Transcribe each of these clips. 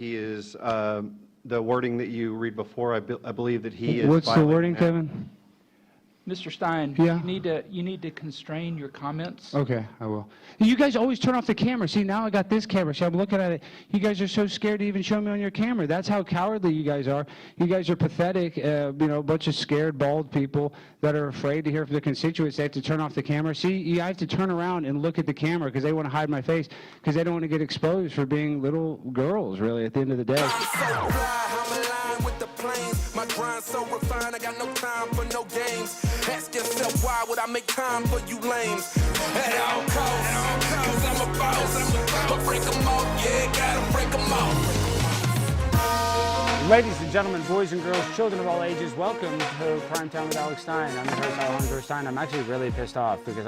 He is, the wording that you read before, I believe that he is What's the wording, that. Kevin? Mr. Stein, Yeah. you need to constrain your comments. Okay, I will. You guys always turn off the camera. See, now I got this camera. See, I'm looking at it. You guys are so scared to even show me on your camera. That's how cowardly you guys are. You guys are pathetic, you know, a bunch of scared, bald people that are afraid to hear from their constituents. They have to turn off the camera. See, you have to turn around and look at the camera because they want to hide my face because they don't want to get exposed for being little girls, really, at the end of the day. My grind so refined, I got no time for no games. Ask yourself why would I make time for you lames? At all costs, cause I'm a boss. But break them off, yeah, gotta break them off. Ladies and gentlemen, boys and girls, children of all ages, welcome to Primetime with Alex Stein. I'm your host, Alex Stein. I'm actually really pissed off because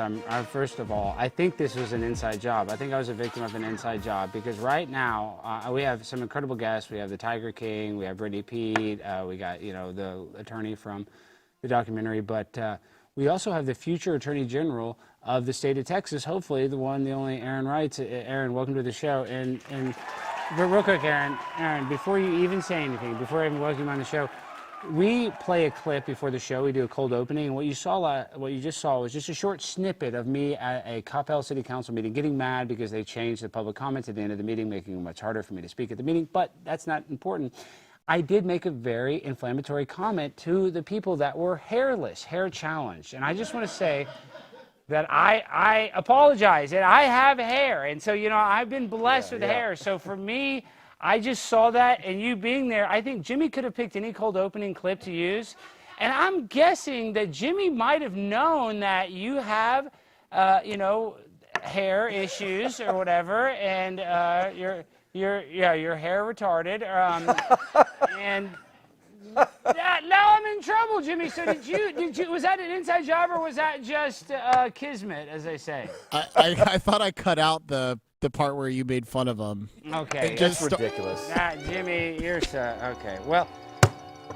first of all, I think this was an inside job. I think I was a victim of an inside job because right now we have some incredible guests. We have the Tiger King, we have Brittany Peet, we got, you know, the attorney from the documentary, but we also have the future Attorney General of the state of Texas, hopefully the one, the only Aaron Reitz. Aaron, welcome to the show. But real quick, Aaron, before you even say anything, before I even welcome you on the show, we play a clip before the show. We do a cold opening, and what you just saw was just a short snippet of me at a Coppell City Council meeting getting mad because they changed the public comments at the end of the meeting, making it much harder for me to speak at the meeting, but that's not important. I did make a very inflammatory comment to the people that were hairless, hair challenged, and I just want to say that I apologize, and I have hair, and so, you know, I've been blessed with hair, so for me, I just saw that, and you being there, I think Jimmy could have picked any cold opening clip to use, and I'm guessing that Jimmy might have known that you have, you know, hair issues or whatever, and your hair retarded, and now I'm in trouble, Jimmy. So did you, was that an inside job or was that just kismet, as they say? I thought I cut out the part where you made fun of him. Okay. That's ridiculous. Jimmy, you're so, okay. Well,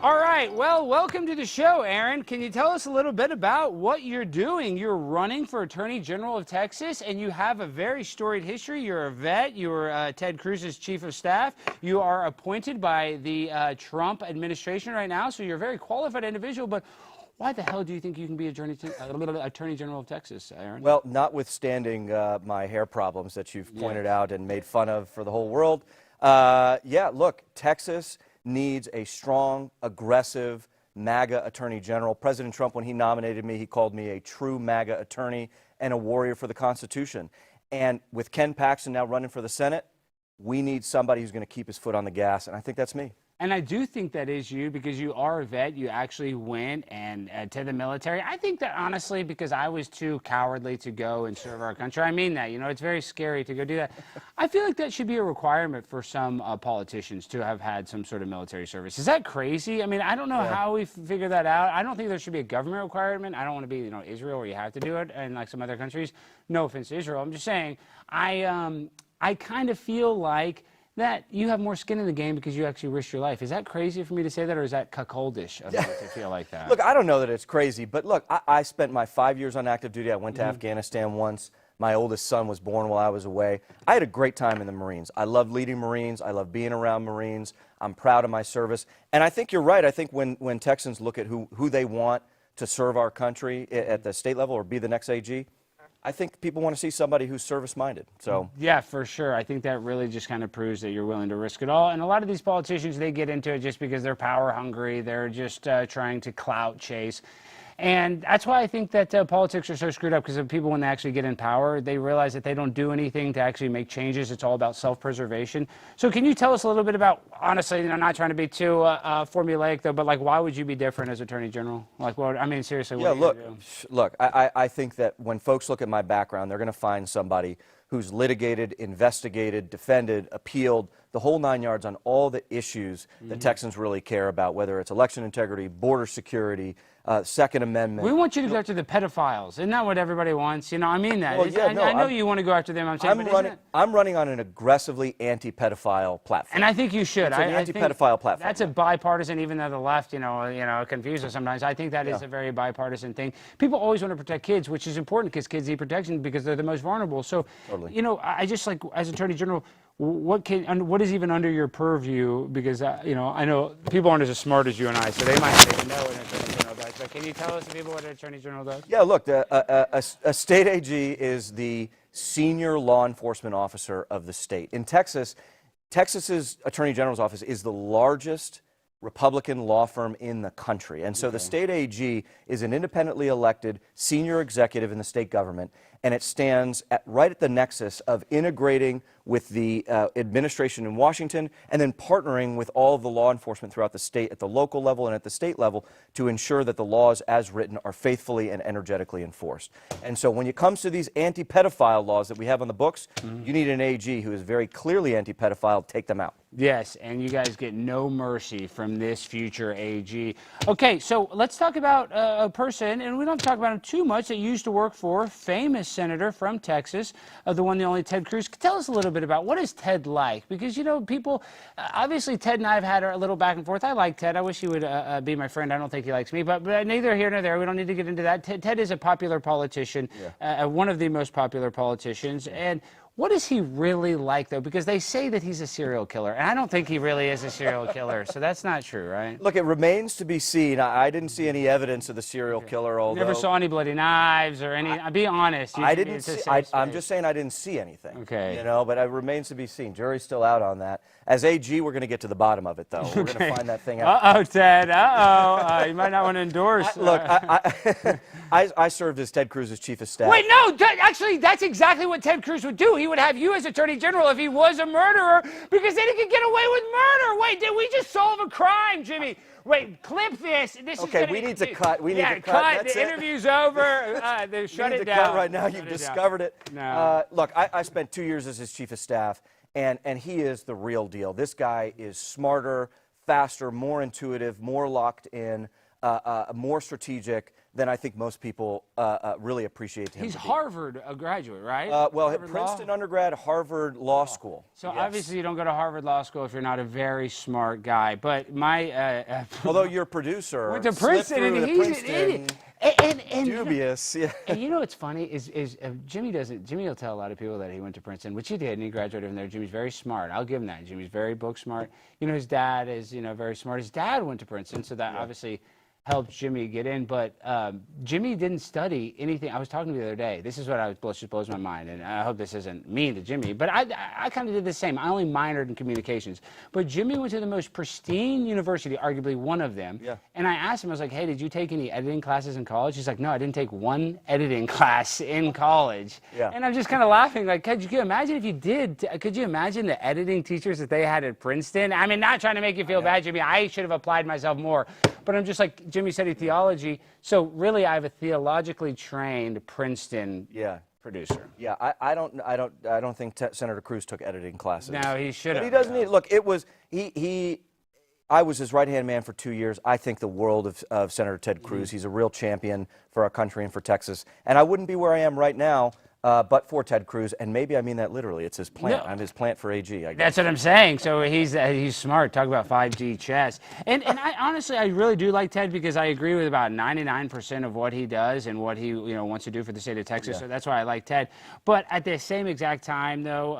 all right. Well, welcome to the show, Aaron. Can you tell us a little bit about what you're doing? You're running for Attorney General of Texas, and you have a very storied history. You're a vet. You were Ted Cruz's chief of staff. You are appointed by the Trump administration right now, so you're a very qualified individual. But why the hell do you think you can be Attorney General of Texas, Aaron? Well, notwithstanding my hair problems that you've pointed out and made fun of for the whole world, yeah, look, Texas needs a strong, aggressive MAGA attorney general. President Trump, when he nominated me, he called me a true MAGA attorney and a warrior for the Constitution. And with Ken Paxton now running for the Senate, we need somebody who's going to keep his foot on the gas, and I think that's me. And I do think that is you because you are a vet. You actually went and to the military. I think that honestly because I was too cowardly to go and serve our country. I mean that. You know, it's very scary to go do that. I feel like that should be a requirement for some politicians to have had some sort of military service. Is that crazy? I mean, I don't know how we figure that out. I don't think there should be a government requirement. I don't want to be, you know, Israel where you have to do it and like some other countries. No offense to Israel. I'm just saying I kind of feel like that you have more skin in the game because you actually risked your life. Is that crazy for me to say that, or is that cuckoldish of me to feel like that? Look, I don't know that it's crazy, but look, I spent my 5 years on active duty. I went to Afghanistan once. My oldest son was born while I was away. I had a great time in the Marines. I love leading Marines. I love being around Marines. I'm proud of my service. And I think you're right. I think when Texans look at who they want to serve our country at the state level or be the next AG, I think people want to see somebody who's service-minded. So yeah, for sure. I think that really just kind of proves that you're willing to risk it all. And a lot of these politicians, they get into it just because they're power hungry. They're just trying to clout chase. And that's why I think that politics are so screwed up, because people, when they actually get in power, they realize that they don't do anything to actually make changes. It's all about self-preservation. So can you tell us a little bit about, honestly, you know, not trying to be too formulaic, though, but like, why would you be different as Attorney General? Like, what, I mean, seriously, what yeah, look, I think that when folks look at my background, they're going to find somebody who's litigated, investigated, defended, appealed, the whole 9 yards on all the issues that Texans really care about, whether it's election integrity, border security, Second Amendment. We want you to go after the pedophiles. Isn't that what everybody wants? You know, I mean that. Well, yeah, I know you want to go after them. I'm running on an aggressively anti-pedophile platform. And I think you should. It's an anti-pedophile platform. That's a bipartisan, even though the left, you know, confuse us sometimes. I think that is a very bipartisan thing. People always want to protect kids, which is important because kids need protection because they're the most vulnerable. So, you know, I just like, as Attorney General, what is even under your purview? Because I know people aren't as smart as you and I, so they might not even know what an attorney general does. But can you tell us, people, what an attorney general does? Yeah, look, a state AG is the senior law enforcement officer of the state. In Texas, Texas's attorney general's office is the largest Republican law firm in the country. And so the state AG is an independently elected senior executive in the state government, and it stands right at the nexus of integrating with the administration in Washington and then partnering with all of the law enforcement throughout the state at the local level and at the state level to ensure that the laws as written are faithfully and energetically enforced. And so when it comes to these anti-pedophile laws that we have on the books, you need an AG who is very clearly anti-pedophile to take them out. Yes, and you guys get no mercy from this future AG. Okay, so let's talk about a person, and we don't have to talk about him too much, that used to work for famous senator from Texas, the one, the only Ted Cruz. Tell us a little bit about what is Ted like? Because, people, obviously Ted and I have had a little back and forth. I like Ted. I wish he would be my friend. I don't think he likes me, but neither here nor there. We don't need to get into that. Ted is a popular politician, one of the most popular politicians, and what is he really like, though? Because they say that he's a serial killer, and I don't think he really is a serial killer, so that's not true, right? Look, it remains to be seen. I didn't see any evidence of the serial killer, although... Never saw any bloody knives or any... Be honest. I didn't see... I'm just saying I didn't see anything. Okay. But it remains to be seen. Jury's still out on that. As AG, we're going to get to the bottom of it, though. We're going to find that thing out. Uh-oh, Ted. Uh-oh. You might not want to endorse... Look, I served as Ted Cruz's chief of staff. Wait, no! Actually, that's exactly what Ted Cruz would do. He would have you as Attorney General if he was a murderer, because then he could get away with murder. Wait, did we just solve a crime, Jimmy? Wait, clip this. Okay, we need to cut. We need to cut. The interview's over. They shut it down. We need to cut right now. You've discovered it. No. Look, I spent 2 years as his chief of staff, and he is the real deal. This guy is smarter, faster, more intuitive, more locked in, more strategic than I think most people really appreciate him. He's to be. Harvard graduate, right? Well, Harvard Princeton Law? undergrad, Harvard Law School. So yes. obviously you don't go to Harvard Law School if you're not a very smart guy. But my although your producer went to slipped Princeton, through and the he's Princeton, an idiot. And dubious. Yeah. And you know what's funny is Jimmy doesn't. Jimmy will tell a lot of people that he went to Princeton, which he did, and he graduated from there. Jimmy's very smart. I'll give him that. Jimmy's very book smart. His dad is very smart. His dad went to Princeton, so that obviously helped Jimmy get in, but Jimmy didn't study anything. I was talking to him the other day. This is what just blows my mind, and I hope this isn't mean to Jimmy, but I kind of did the same. I only minored in communications, but Jimmy went to the most pristine university, arguably one of them, and I asked him, I was like, hey, did you take any editing classes in college? He's like, no, I didn't take one editing class in college. And I'm just kind of laughing, like, could you imagine if you did? Could you imagine the editing teachers that they had at Princeton? I mean, not trying to make you feel bad, Jimmy. I should have applied myself more, but I'm just like, Jimmy studied theology, so really I have a theologically trained Princeton producer. Yeah, I don't think Senator Cruz took editing classes. No, he should have. But he doesn't need. Look, it was I was his right-hand man for 2 years. I think the world of Senator Ted Cruz. He's a real champion for our country and for Texas. And I wouldn't be where I am right now but for Ted Cruz, and maybe I mean that literally. It's his plant. I'm his plant for AG, I guess. That's what I'm saying. So he's smart. Talk about 5G chess. And I honestly, I really do like Ted because I agree with about 99% of what he does and what he wants to do for the state of Texas. So that's why I like Ted. But at the same exact time, though,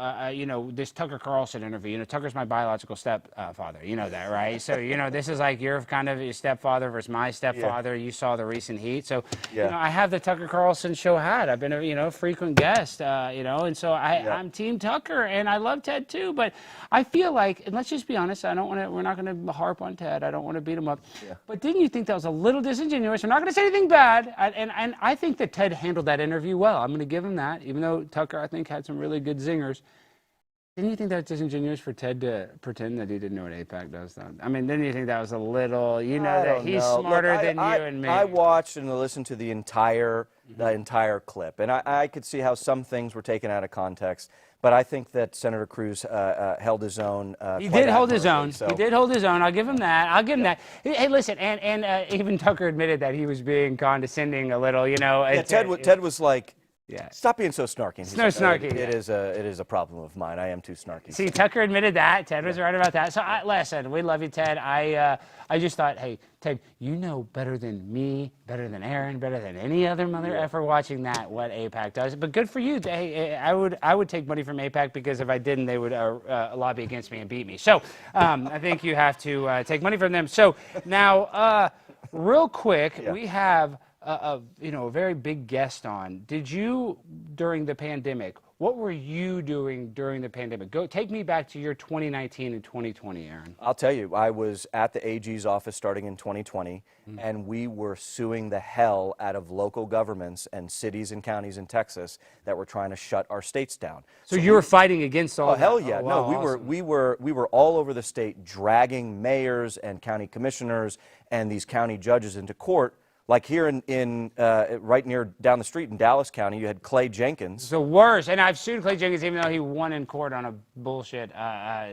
this Tucker Carlson interview. Tucker's my biological stepfather. You know that, right? So this is like your kind of your stepfather versus my stepfather. You saw the recent heat. So I have the Tucker Carlson show hat. I've been a frequent guest, and so I'm Team Tucker, and I love Ted too. But I feel like, and let's just be honest, we're not going to harp on Ted. I don't want to beat him up. But didn't you think that was a little disingenuous? We're not going to say anything bad, and I think that Ted handled that interview well. I'm going to give him that, even though Tucker, I think, had some really good zingers. Didn't you think that was disingenuous for Ted to pretend that he didn't know what AIPAC does, though? I mean, didn't you think that was a little, that he's smarter than you and me? I watched and listened to the entire clip, and I could see how some things were taken out of context, but I think that Senator Cruz held his own. He did hold his own. So. He did hold his own. I'll give him that. I'll give him that. Hey, listen, and even Tucker admitted that he was being condescending a little, Yeah, Ted was like, Yeah. Stop being so snarky. He's No snarky, It yeah. is a problem of mine. I am too snarky. See, Tucker admitted that. Ted was right about that. So, listen, we love you, Ted. I just thought, hey, Ted, you know better than me, better than Aaron, better than any other mother effer watching that what AIPAC does. But good for you. Hey, I would take money from AIPAC because if I didn't, they would lobby against me and beat me. So I think you have to take money from them. So now, real quick, we have a very big guest on. Did you, during the pandemic, what were you doing during the pandemic? Take me back to your 2019 and 2020, Aaron. I'll tell you, I was at the AG's office starting in 2020, and we were suing the hell out of local governments and cities and counties in Texas that were trying to shut our states down. So you were fighting against all Oh, that? hell yeah. Oh, wow, No, awesome. we were all over the state dragging mayors and county commissioners and these county judges into court. Like here in right near down the street in Dallas County, you had Clay Jenkins. The worst. And I've sued Clay Jenkins even though he won in court on a bullshit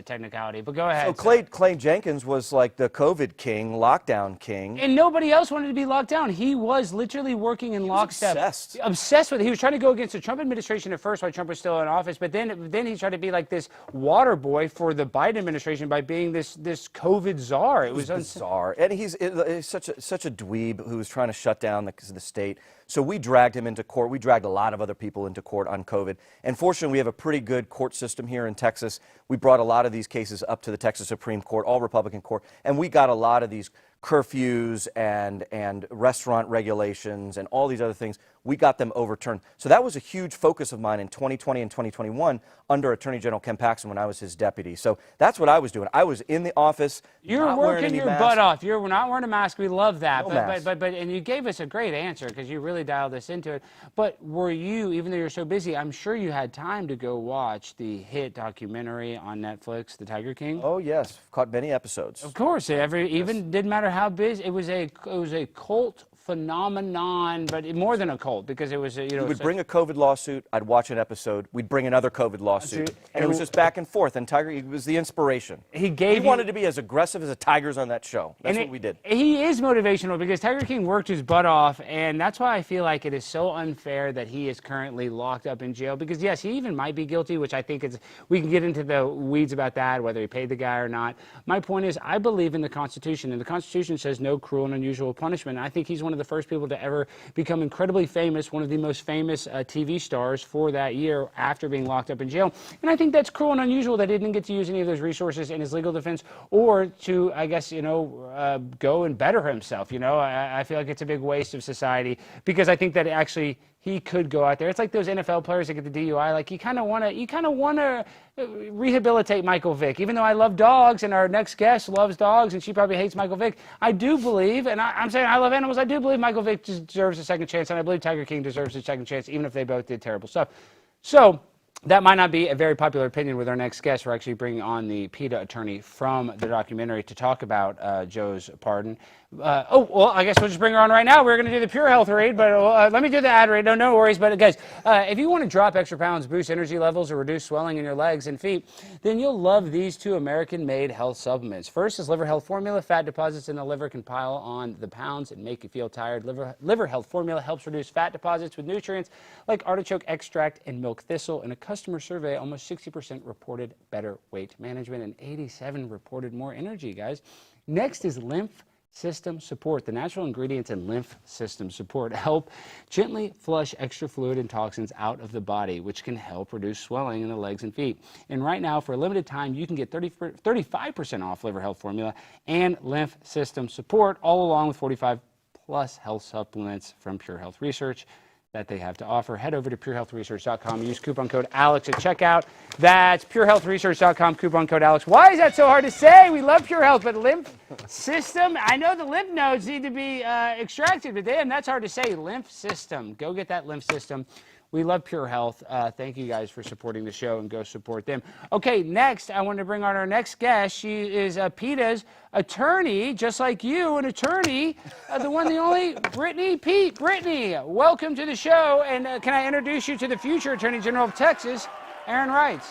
technicality. But go ahead. So Clay Jenkins was like the COVID king, lockdown king. And nobody else wanted to be locked down. He was literally working in lockstep. Obsessed with it. He was trying to go against the Trump administration at first while Trump was still in office, but then he tried to be like this water boy for the Biden administration by being this COVID czar. It was bizarre. And he's such a dweeb who was trying to shut down the state. So we dragged him into court. We dragged a lot of other people into court on COVID. And fortunately, we have a pretty good court system here in Texas. We brought a lot of these cases up to the Texas Supreme Court, all Republican court, and we got a lot of these curfews and restaurant regulations and all these other things. We got them overturned. So that was a huge focus of mine in 2020 and 2021 under Attorney General Ken Paxton when I was his deputy. So that's what I was doing. I was in the office. You're working your butt off. We're not wearing a mask. We love that. No mask. But and you gave us a great answer because you really dialed us into it. But were you, even though you're so busy, I'm sure you had time to go watch the hit documentary on Netflix, The Tiger King? Oh yes, caught many episodes. Of course, even didn't matter how busy. It was a cult phenomenon, but more than a cult because it was We would bring a COVID lawsuit. I'd watch an episode. We'd bring another COVID lawsuit, and it was just back and forth. And Tiger, it was the inspiration. He wanted to be as aggressive as the Tigers on that show. That's what we did. He is motivational because Tiger King worked his butt off, and that's why I feel like it is so unfair that he is currently locked up in jail. Because yes, he even might be guilty, which I think is. We can get into the weeds about that, whether he paid the guy or not. My point is, I believe in the Constitution, and the Constitution says no cruel and unusual punishment. I think he's one of the first people to ever become incredibly famous, one of the most famous TV stars for that year after being locked up in jail. And I think that's cruel and unusual that he didn't get to use any of those resources in his legal defense or to, I guess, go and better himself. I feel like it's a big waste of society because I think that actually he could go out there. It's like those NFL players that get the DUI. Like you kind of want to rehabilitate Michael Vick. Even though I love dogs and our next guest loves dogs and she probably hates Michael Vick, I do believe, and I'm saying I love animals, I do believe Michael Vick deserves a second chance, and I believe Tiger King deserves a second chance, even if they both did terrible stuff. So that might not be a very popular opinion with our next guest. We're actually bringing on the PETA attorney from the documentary to talk about Joe's pardon. Well, I guess we'll just bring her on right now. We're going to do the PureHealth read, but let me do the ad read. No worries. But guys, if you want to drop extra pounds, boost energy levels, or reduce swelling in your legs and feet, then you'll love these two American-made health supplements. First is Liver Health Formula. Fat deposits in the liver can pile on the pounds and make you feel tired. Liver Health Formula helps reduce fat deposits with nutrients like artichoke extract and milk thistle. In a customer survey, almost 60% reported better weight management and 87% reported more energy, guys. Next is Lymph System Support. The natural ingredients in Lymph System Support help gently flush extra fluid and toxins out of the body, which can help reduce swelling in the legs and feet. And right now, for a limited time, you can get 35% off Liver Health Formula and Lymph System Support, all along with 45 plus health supplements from Pure Health Research that they have to offer. Head over to purehealthresearch.com. Use coupon code Alex at checkout. That's purehealthresearch.com, coupon code Alex. Why is that so hard to say? We love Pure Health, but lymph system, I know the lymph nodes need to be extracted, but damn, that's hard to say. Lymph system. Go get that lymph system. We love Pure Health. Thank you guys for supporting the show, and go support them. Okay, next, I want to bring on our next guest. She is PETA's attorney, just like you, an attorney, the one, the only, Brittany Peet. Brittany, welcome to the show, and can I introduce you to the future Attorney General of Texas, Aaron Reitz.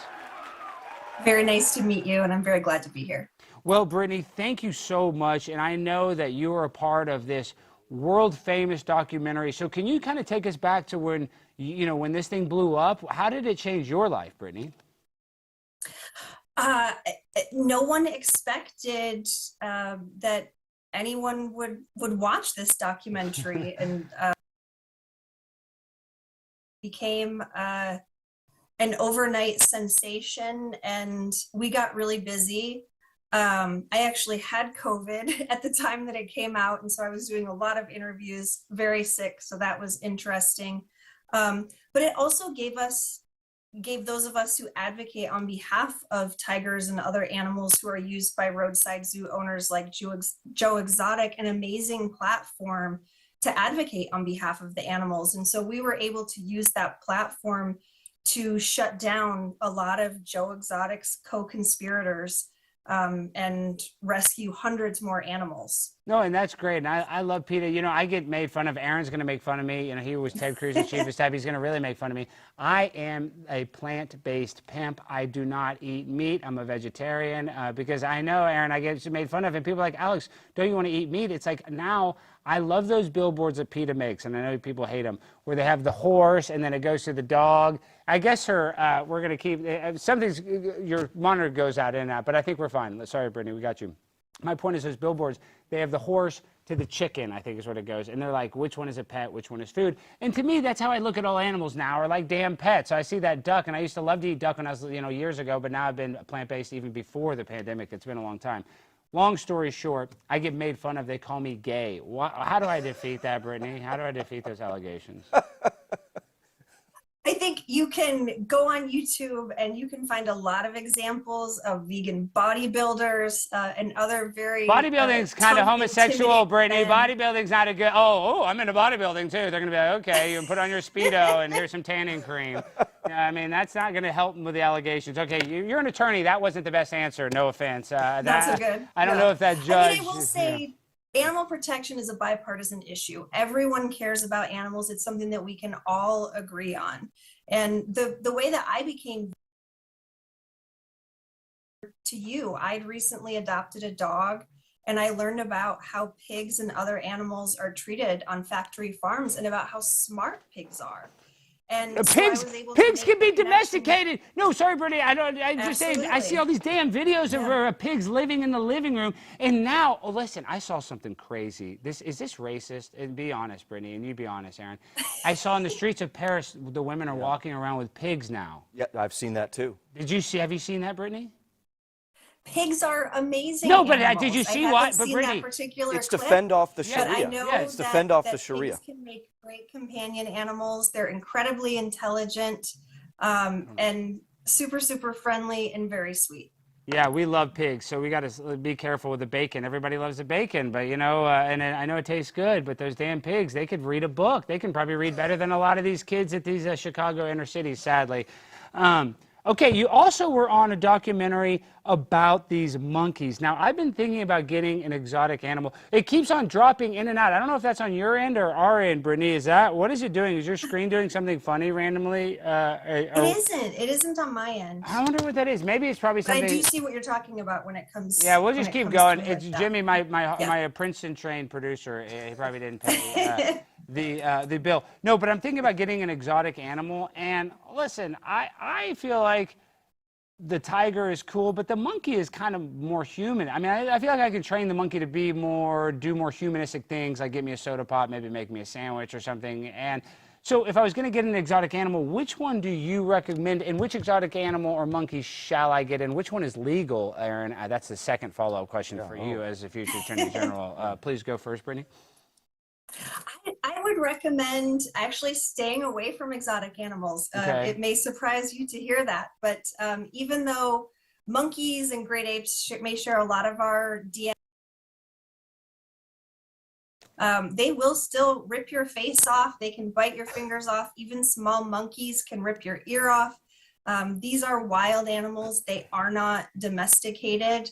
Very nice to meet you, and I'm very glad to be here. Well, Brittany, thank you so much, and I know that you are a part of this world famous documentary. So can you kind of take us back to when, when this thing blew up? How did it change your life, Brittany? No one expected that anyone would watch this documentary, and became an overnight sensation, and we got really busy. I actually had COVID at the time that it came out, and so I was doing a lot of interviews, very sick, so that was interesting. But it also gave those of us who advocate on behalf of tigers and other animals who are used by roadside zoo owners like Joe Exotic an amazing platform to advocate on behalf of the animals. And so we were able to use that platform to shut down a lot of Joe Exotic's co-conspirators and rescue hundreds more animals. No, and that's great. And I love PETA. I get made fun of. Aaron's going to make fun of me. He was Ted Cruz's chief of staff. He's going to really make fun of me. I am a plant-based pimp. I do not eat meat. I'm a vegetarian because I know, Aaron, I get made fun of. And people are like, Alex, don't you want to eat meat? It's like now I love those billboards that PETA makes, and I know people hate them, where they have the horse and then it goes to the dog. I guess we're going to keep, your monitor goes out and out, but I think we're fine. Sorry, Brittany, we got you. My point is those billboards, they have the horse to the chicken, I think is what it goes. And they're like, which one is a pet, which one is food? And to me, that's how I look at all animals now, are like damn pets. So I see that duck, and I used to love to eat duck when I was, years ago, but now I've been plant-based even before the pandemic. It's been a long time. Long story short, I get made fun of. They call me gay. How do I defeat that, Brittany? How do I defeat those allegations? I think you can go on YouTube and you can find a lot of examples of vegan bodybuilders and other very bodybuilding's kind of homosexual, Brittany. Bodybuilding's not a good. Oh, I'm into bodybuilding too. They're gonna be like, okay, you put on your Speedo and here's some tanning cream. I mean, that's not gonna help with the allegations. Okay, you're an attorney. That wasn't the best answer. No offense. Not so good. I don't know if that judge. I will say. Animal protection is a bipartisan issue. Everyone cares about animals. It's something that we can all agree on. And the way that I became to you, I'd recently adopted a dog, and I learned about how pigs and other animals are treated on factory farms and about how smart pigs are. And pigs can be domesticated. No, sorry, Brittany. I'm just saying. I see all these damn videos of pigs living in the living room, and now, listen. I saw something crazy. Is this racist? And be honest, Brittany, and you be honest, Aaron. I saw in the streets of Paris, the women are walking around with pigs now. Yeah, I've seen that too. Have you seen that, Brittany? Pigs are amazing. No, but animals. did you see what? But Brittany, it's to fend off the Sharia. I know it's to fend off the Sharia. Pigs can make great companion animals. They're incredibly intelligent and super, super friendly and very sweet. Yeah, we love pigs, so we got to be careful with the bacon. Everybody loves the bacon, but and I know it tastes good, but those damn pigs, they could read a book. They can probably read better than a lot of these kids at these Chicago inner cities, sadly. Okay, you also were on a documentary about these monkeys. Now, I've been thinking about getting an exotic animal. It keeps on dropping in and out. I don't know if that's on your end or our end, Brittany. What is it doing? Is your screen doing something funny randomly? It isn't on my end. I wonder what that is. Maybe it's probably something. But I do see what you're talking about when it comes. Yeah, we'll just keep going. It's Jimmy, my Princeton-trained producer. He probably didn't pay the bill. No, but I'm thinking about getting an exotic animal. And listen, I feel like the tiger is cool, but the monkey is kind of more human. I mean, I feel like I could train the monkey to do more humanistic things, like get me a soda pop, maybe make me a sandwich or something. And so if I was going to get an exotic animal, which one do you recommend, and which exotic animal or monkey shall I get, and which one is legal, Aaron? That's the second follow-up question for you as the future Attorney General. Please go first, Brittany. I would recommend actually staying away from exotic animals. It may surprise you to hear that, but even though monkeys and great apes may share a lot of our DNA, they will still rip your face off. They can bite your fingers off. Even small monkeys can rip your ear off. These are wild animals. They are not domesticated.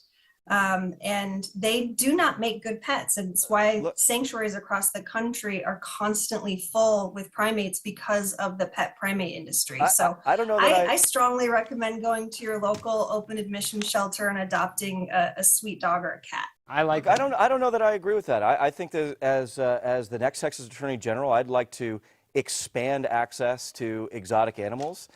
And they do not make good pets. And it's why sanctuaries across the country are constantly full with primates because of the pet primate industry. I don't know that I strongly recommend going to your local open admission shelter and adopting a sweet dog or a cat. I like. I don't know that I agree with that. I think that as the next Texas Attorney General, I'd like to expand access to exotic animals.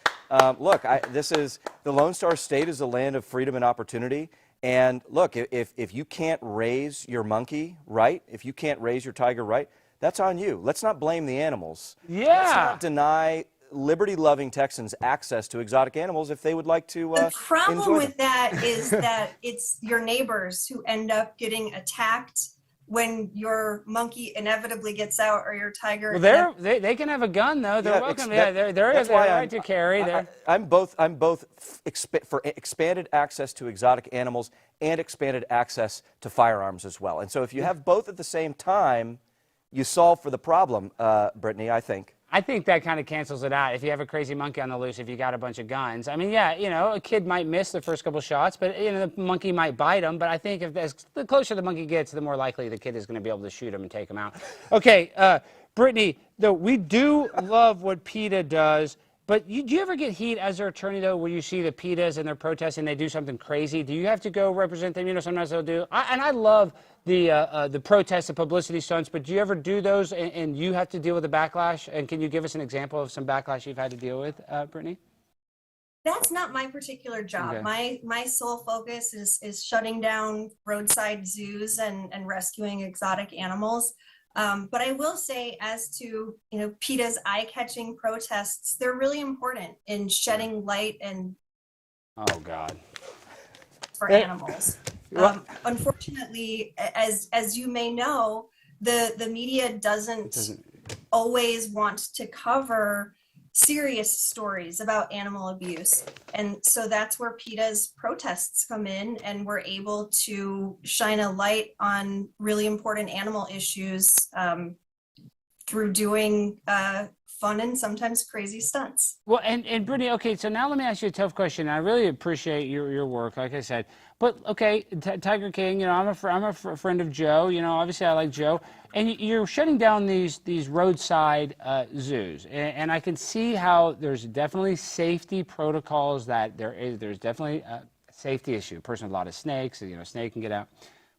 Look, the Lone Star State is a land of freedom and opportunity. And look, if you can't raise your monkey right, if you can't raise your tiger right, that's on you. Let's not blame the animals. Yeah. Let's not deny liberty-loving Texans access to exotic animals if they would like to The problem enjoy with that is that it's your neighbors who end up getting attacked when your monkey inevitably gets out or your tiger. Well, they can have a gun though. They're welcome. They're that's why right to carry. I'm both for expanded access to exotic animals and expanded access to firearms as well. And so if you have both at the same time, you solve for the problem, Brittany, I think. I think that kind of cancels it out. If you have a crazy monkey on the loose, if you got a bunch of guns, I mean, yeah, you know, a kid might miss the first couple shots, but you know, the monkey might bite him. But I think the closer the monkey gets, the more likely the kid is going to be able to shoot him and take him out. Okay, Brittany, though, we do love what PETA does, but do you ever get heat as their attorney, though, when you see the PETAs and they're protesting, they do something crazy? Do you have to go represent them? You know, sometimes they'll do. And I love the protests, the publicity stunts, but do you ever do those and you have to deal with the backlash? And can you give us an example of some backlash you've had to deal with, Brittany? That's not my particular job. Okay. My sole focus is shutting down roadside zoos and rescuing exotic animals. But I will say, as to, you know, PETA's eye-catching protests, they're really important in shedding light and Oh God. for animals. Unfortunately, as you may know, the media doesn't always want to cover serious stories about animal abuse. And so that's where PETA's protests come in, and we're able to shine a light on really important animal issues through doing fun and sometimes crazy stunts. Well, and Brittany, okay, so now let me ask you a tough question. I really appreciate your work, like I said. But okay, Tiger King, you know, I'm a friend of Joe. You know, obviously I like Joe. And you're shutting down these roadside zoos, and I can see how there's definitely safety protocols that there's definitely a safety issue. A person with a lot of snakes, you know, snake can get out.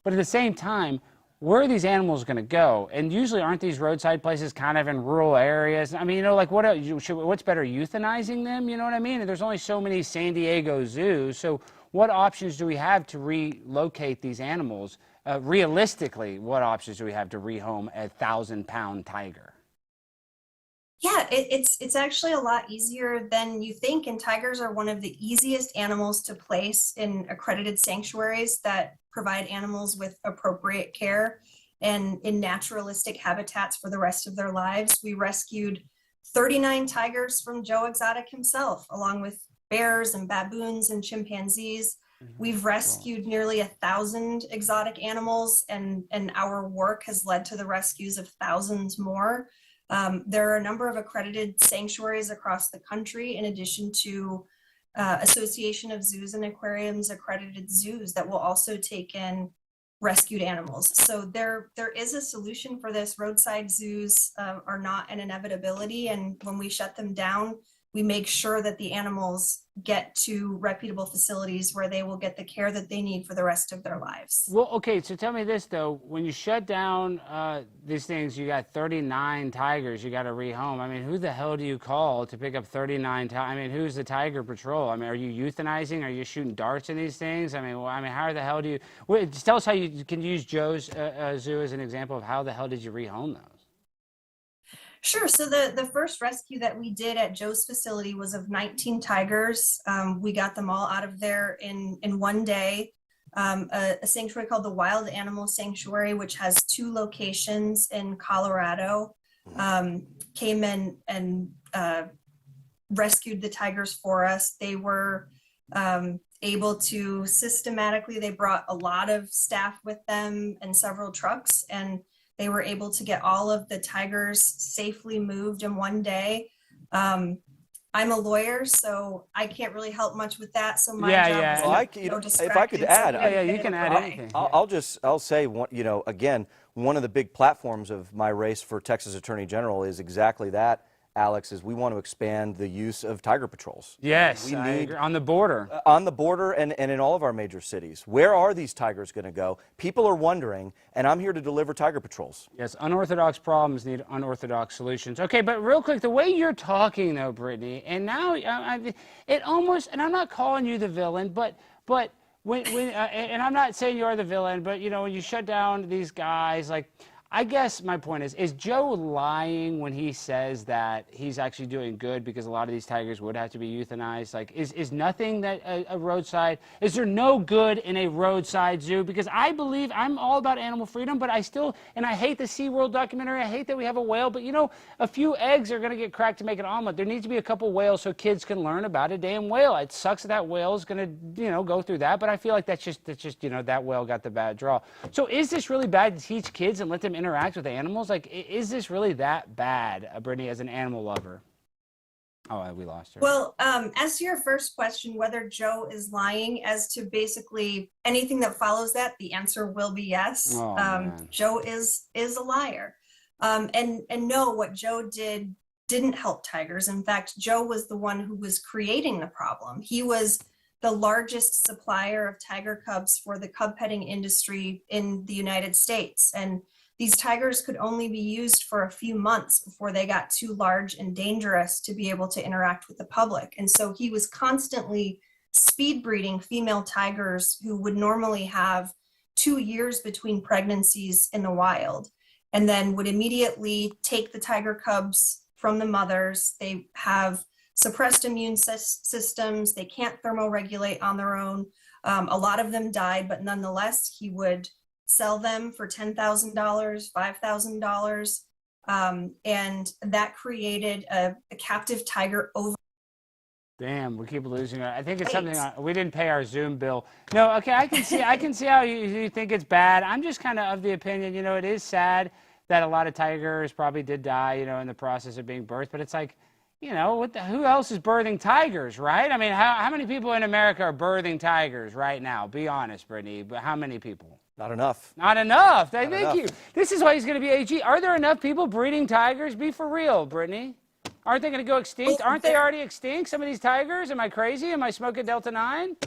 But at the same time, where are these animals going to go? And usually aren't these roadside places kind of in rural areas? I mean, you know, like what's better, euthanizing them? You know what I mean? And there's only so many San Diego zoos. So what options do we have to relocate these animals? Realistically, what options do we have to rehome a 1,000-pound tiger? Yeah, it's actually a lot easier than you think, and tigers are one of the easiest animals to place in accredited sanctuaries that provide animals with appropriate care and in naturalistic habitats for the rest of their lives. We rescued 39 tigers from Joe Exotic himself, along with bears and baboons and chimpanzees. We've rescued nearly 1,000 exotic animals, and our work has led to the rescues of thousands more. There are a number of accredited sanctuaries across the country, in addition to Association of Zoos and Aquariums accredited zoos that will also take in rescued animals. So there is a solution for this. Roadside zoos are not an inevitability, and when we shut them down, we make sure that the animals get to reputable facilities where they will get the care that they need for the rest of their lives. Well, okay, so tell me this, though. When you shut down these things, you got 39 tigers you got to rehome. I mean, who the hell do you call to pick up 39 tigers? I mean, who's the Tiger Patrol? I mean, are you euthanizing? Are you shooting darts in these things? I mean, how the hell do you... Wait, just tell us how you can use Joe's zoo as an example of how the hell did you rehome those? Sure. So the first rescue that we did at Joe's facility was of 19 tigers. We got them all out of there in one day. A sanctuary called the Wild Animal Sanctuary, which has 2 locations in Colorado, came in and rescued the tigers for us. They were able to systematically, they brought a lot of staff with them and several trucks, and they were able to get all of the tigers safely moved in one day. I'm a lawyer, so I can't really help much with that. So my job is if I could add, you can add anything. I'll say, you know, again, one of the big platforms of my race for Texas Attorney General is exactly that. Alex, is we want to expand the use of tiger patrols. Yes, We I need- agree. On the border. On the border and in all of our major cities. Where are these tigers going to go? People are wondering, and I'm here to deliver tiger patrols. Yes, unorthodox problems need unorthodox solutions. Okay, but real quick, the way you're talking though, Brittany, and now it almost, and I'm not calling you the villain, but when and I'm not saying you're the villain, but you know, when you shut down these guys, like, I guess my point is Joe lying when he says that he's actually doing good because a lot of these tigers would have to be euthanized? Like, is nothing that a roadside, is there no good in a roadside zoo? Because I believe, I'm all about animal freedom, but I still, and I hate the SeaWorld documentary, I hate that we have a whale, but you know, a few eggs are gonna get cracked to make an omelet. There needs to be a couple whales so kids can learn about a damn whale. It sucks that whale is gonna, you know, go through that, but I feel like that's just, you know, that whale got the bad draw. So is this really bad to teach kids and let them interact with animals? Like, is this really that bad, Brittany, as an animal lover? Oh, we lost her. Well, as to your first question, whether Joe is lying as to basically anything that follows that, the answer will be yes. Oh, man. Joe is a liar. And no, what Joe didn't help tigers. In fact, Joe was the one who was creating the problem. He was the largest supplier of tiger cubs for the cub petting industry in the United States. And these tigers could only be used for a few months before they got too large and dangerous to be able to interact with the public. And so he was constantly speed breeding female tigers who would normally have 2 years between pregnancies in the wild, and then would immediately take the tiger cubs from the mothers. They have suppressed immune systems. They can't thermoregulate on their own. A lot of them died, but nonetheless, he would sell them for $10,000, $5,000. And that created a captive tiger over. Damn, we keep losing her. I think it's something we didn't pay our Zoom bill. No, okay, I can see how you think it's bad. I'm just kind of the opinion, you know, it is sad that a lot of tigers probably did die, you know, in the process of being birthed, but it's like, you know, who else is birthing tigers, right? I mean, how many people in America are birthing tigers right now? Be honest, Brittany, but how many people? Not enough. Not enough. Not Thank enough. you. This is why he's going to be AG. Are there enough people breeding tigers? Be for real, Brittany. Aren't they going to go extinct? Aren't they already extinct, some of these tigers? Am I crazy? Am I smoking Delta 9?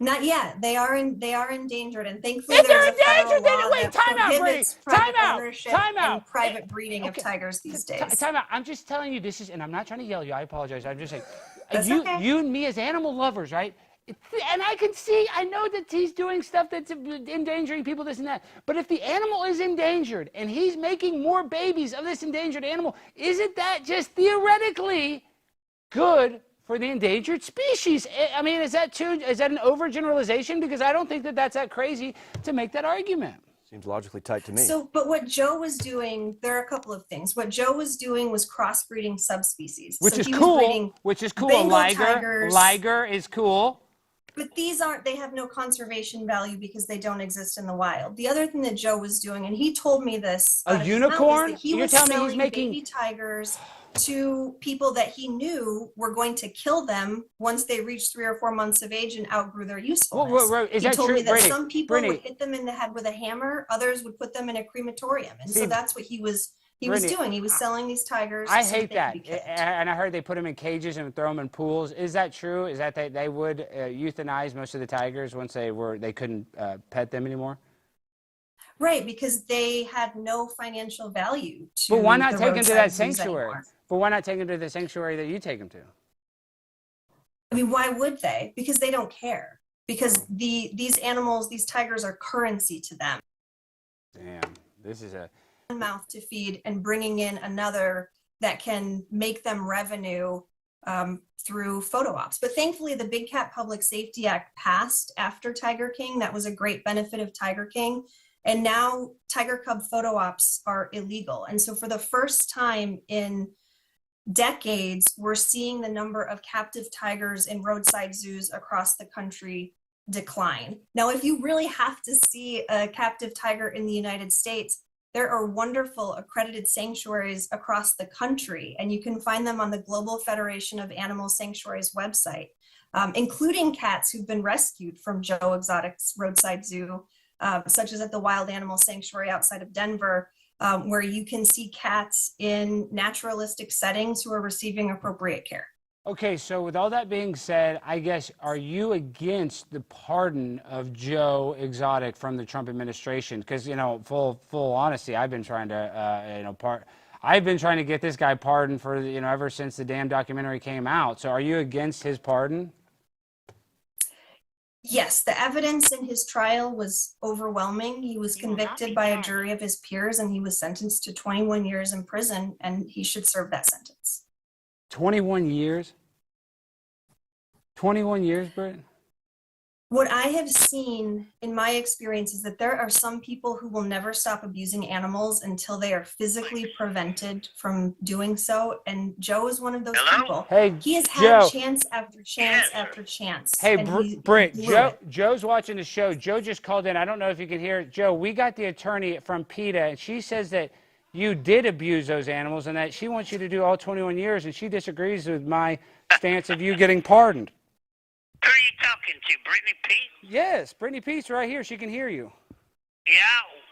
Not yet. They are endangered, and thankfully If they're there's a federal endangered, then law wait, that time out, prohibits Brady. private Time out. ownership Time out. and private breeding of Okay. tigers these days. Time out. I'm just telling you this is, and I'm not trying to yell at you. I apologize. I'm just saying, That's okay. you and me as animal lovers, right? And I can see, I know that he's doing stuff that's endangering people, this and that. But if the animal is endangered and he's making more babies of this endangered animal, isn't that just theoretically good for the endangered species? I mean, is that an overgeneralization? Because I don't think that that's that crazy to make that argument. Seems logically tight to me. So, but what Joe was doing, there are a couple of things. What Joe was doing was crossbreeding subspecies. Which So is he was cool. breeding Which is cool. Bengal Liger. tigers. Liger is cool. But these aren't, they have no conservation value because they don't exist in the wild. The other thing that Joe was doing, and he told me this. A out of his mouth, is unicorn? that he You're was telling me he's selling making- baby tigers to people that he knew were going to kill them once they reached 3 or 4 months of age and outgrew their usefulness. Is He that told true, me that Brittany? some people Brittany. would hit them in the head with a hammer, others would put them in a crematorium. And See, so that's what he was Brittany, doing. He was selling these tigers. I so that hate they that. could be killed. And I heard they put them in cages and throw them in pools. Is that true? Is that they would euthanize most of the tigers once they couldn't pet them anymore? Right, because they had no financial value to But why not the take them to roadside that zoos sanctuary? anymore. But why not take them to the sanctuary that you take them to? I mean, why would they? Because they don't care. Because these animals, these tigers are currency to them. Damn, this is a... One mouth to feed and bringing in another that can make them revenue through photo ops. But thankfully, the Big Cat Public Safety Act passed after Tiger King. That was a great benefit of Tiger King. And now tiger cub photo ops are illegal. And so for the first time in decades, we're seeing the number of captive tigers in roadside zoos across the country decline. Now, if you really have to see a captive tiger in the United States, there are wonderful accredited sanctuaries across the country, and you can find them on the Global Federation of Animal Sanctuaries website, including cats who've been rescued from Joe Exotic's roadside zoo, such as at the Wild Animal Sanctuary outside of Denver. where you can see cats in naturalistic settings who are receiving appropriate care. Okay, so with all that being said, I guess, are you against the pardon of Joe Exotic from the Trump administration? Because, you know, full honesty, I've been trying to, I've been trying to get this guy pardoned for, you know, ever since the damn documentary came out. So are you against his pardon? Yes, the evidence in his trial was overwhelming. He was convicted by a jury of his peers and he was sentenced to 21 years in prison, and he should serve that sentence. 21 years? 21 years, Britt? What I have seen in my experience is that there are some people who will never stop abusing animals until they are physically prevented from doing so. And Joe is one of those people. Hey, He has had Joe. chance after chance after chance. Hey, and he Britt, blew it. Joe's watching the show. Joe just called in. I don't know if you can hear it. Joe, we got the attorney from PETA, and she says that you did abuse those animals and that she wants you to do all 21 years, and she disagrees with my stance of you getting pardoned. Who are you talking to, Brittany Peet? Yes, Brittany Peet's right here. She can hear you. Yeah,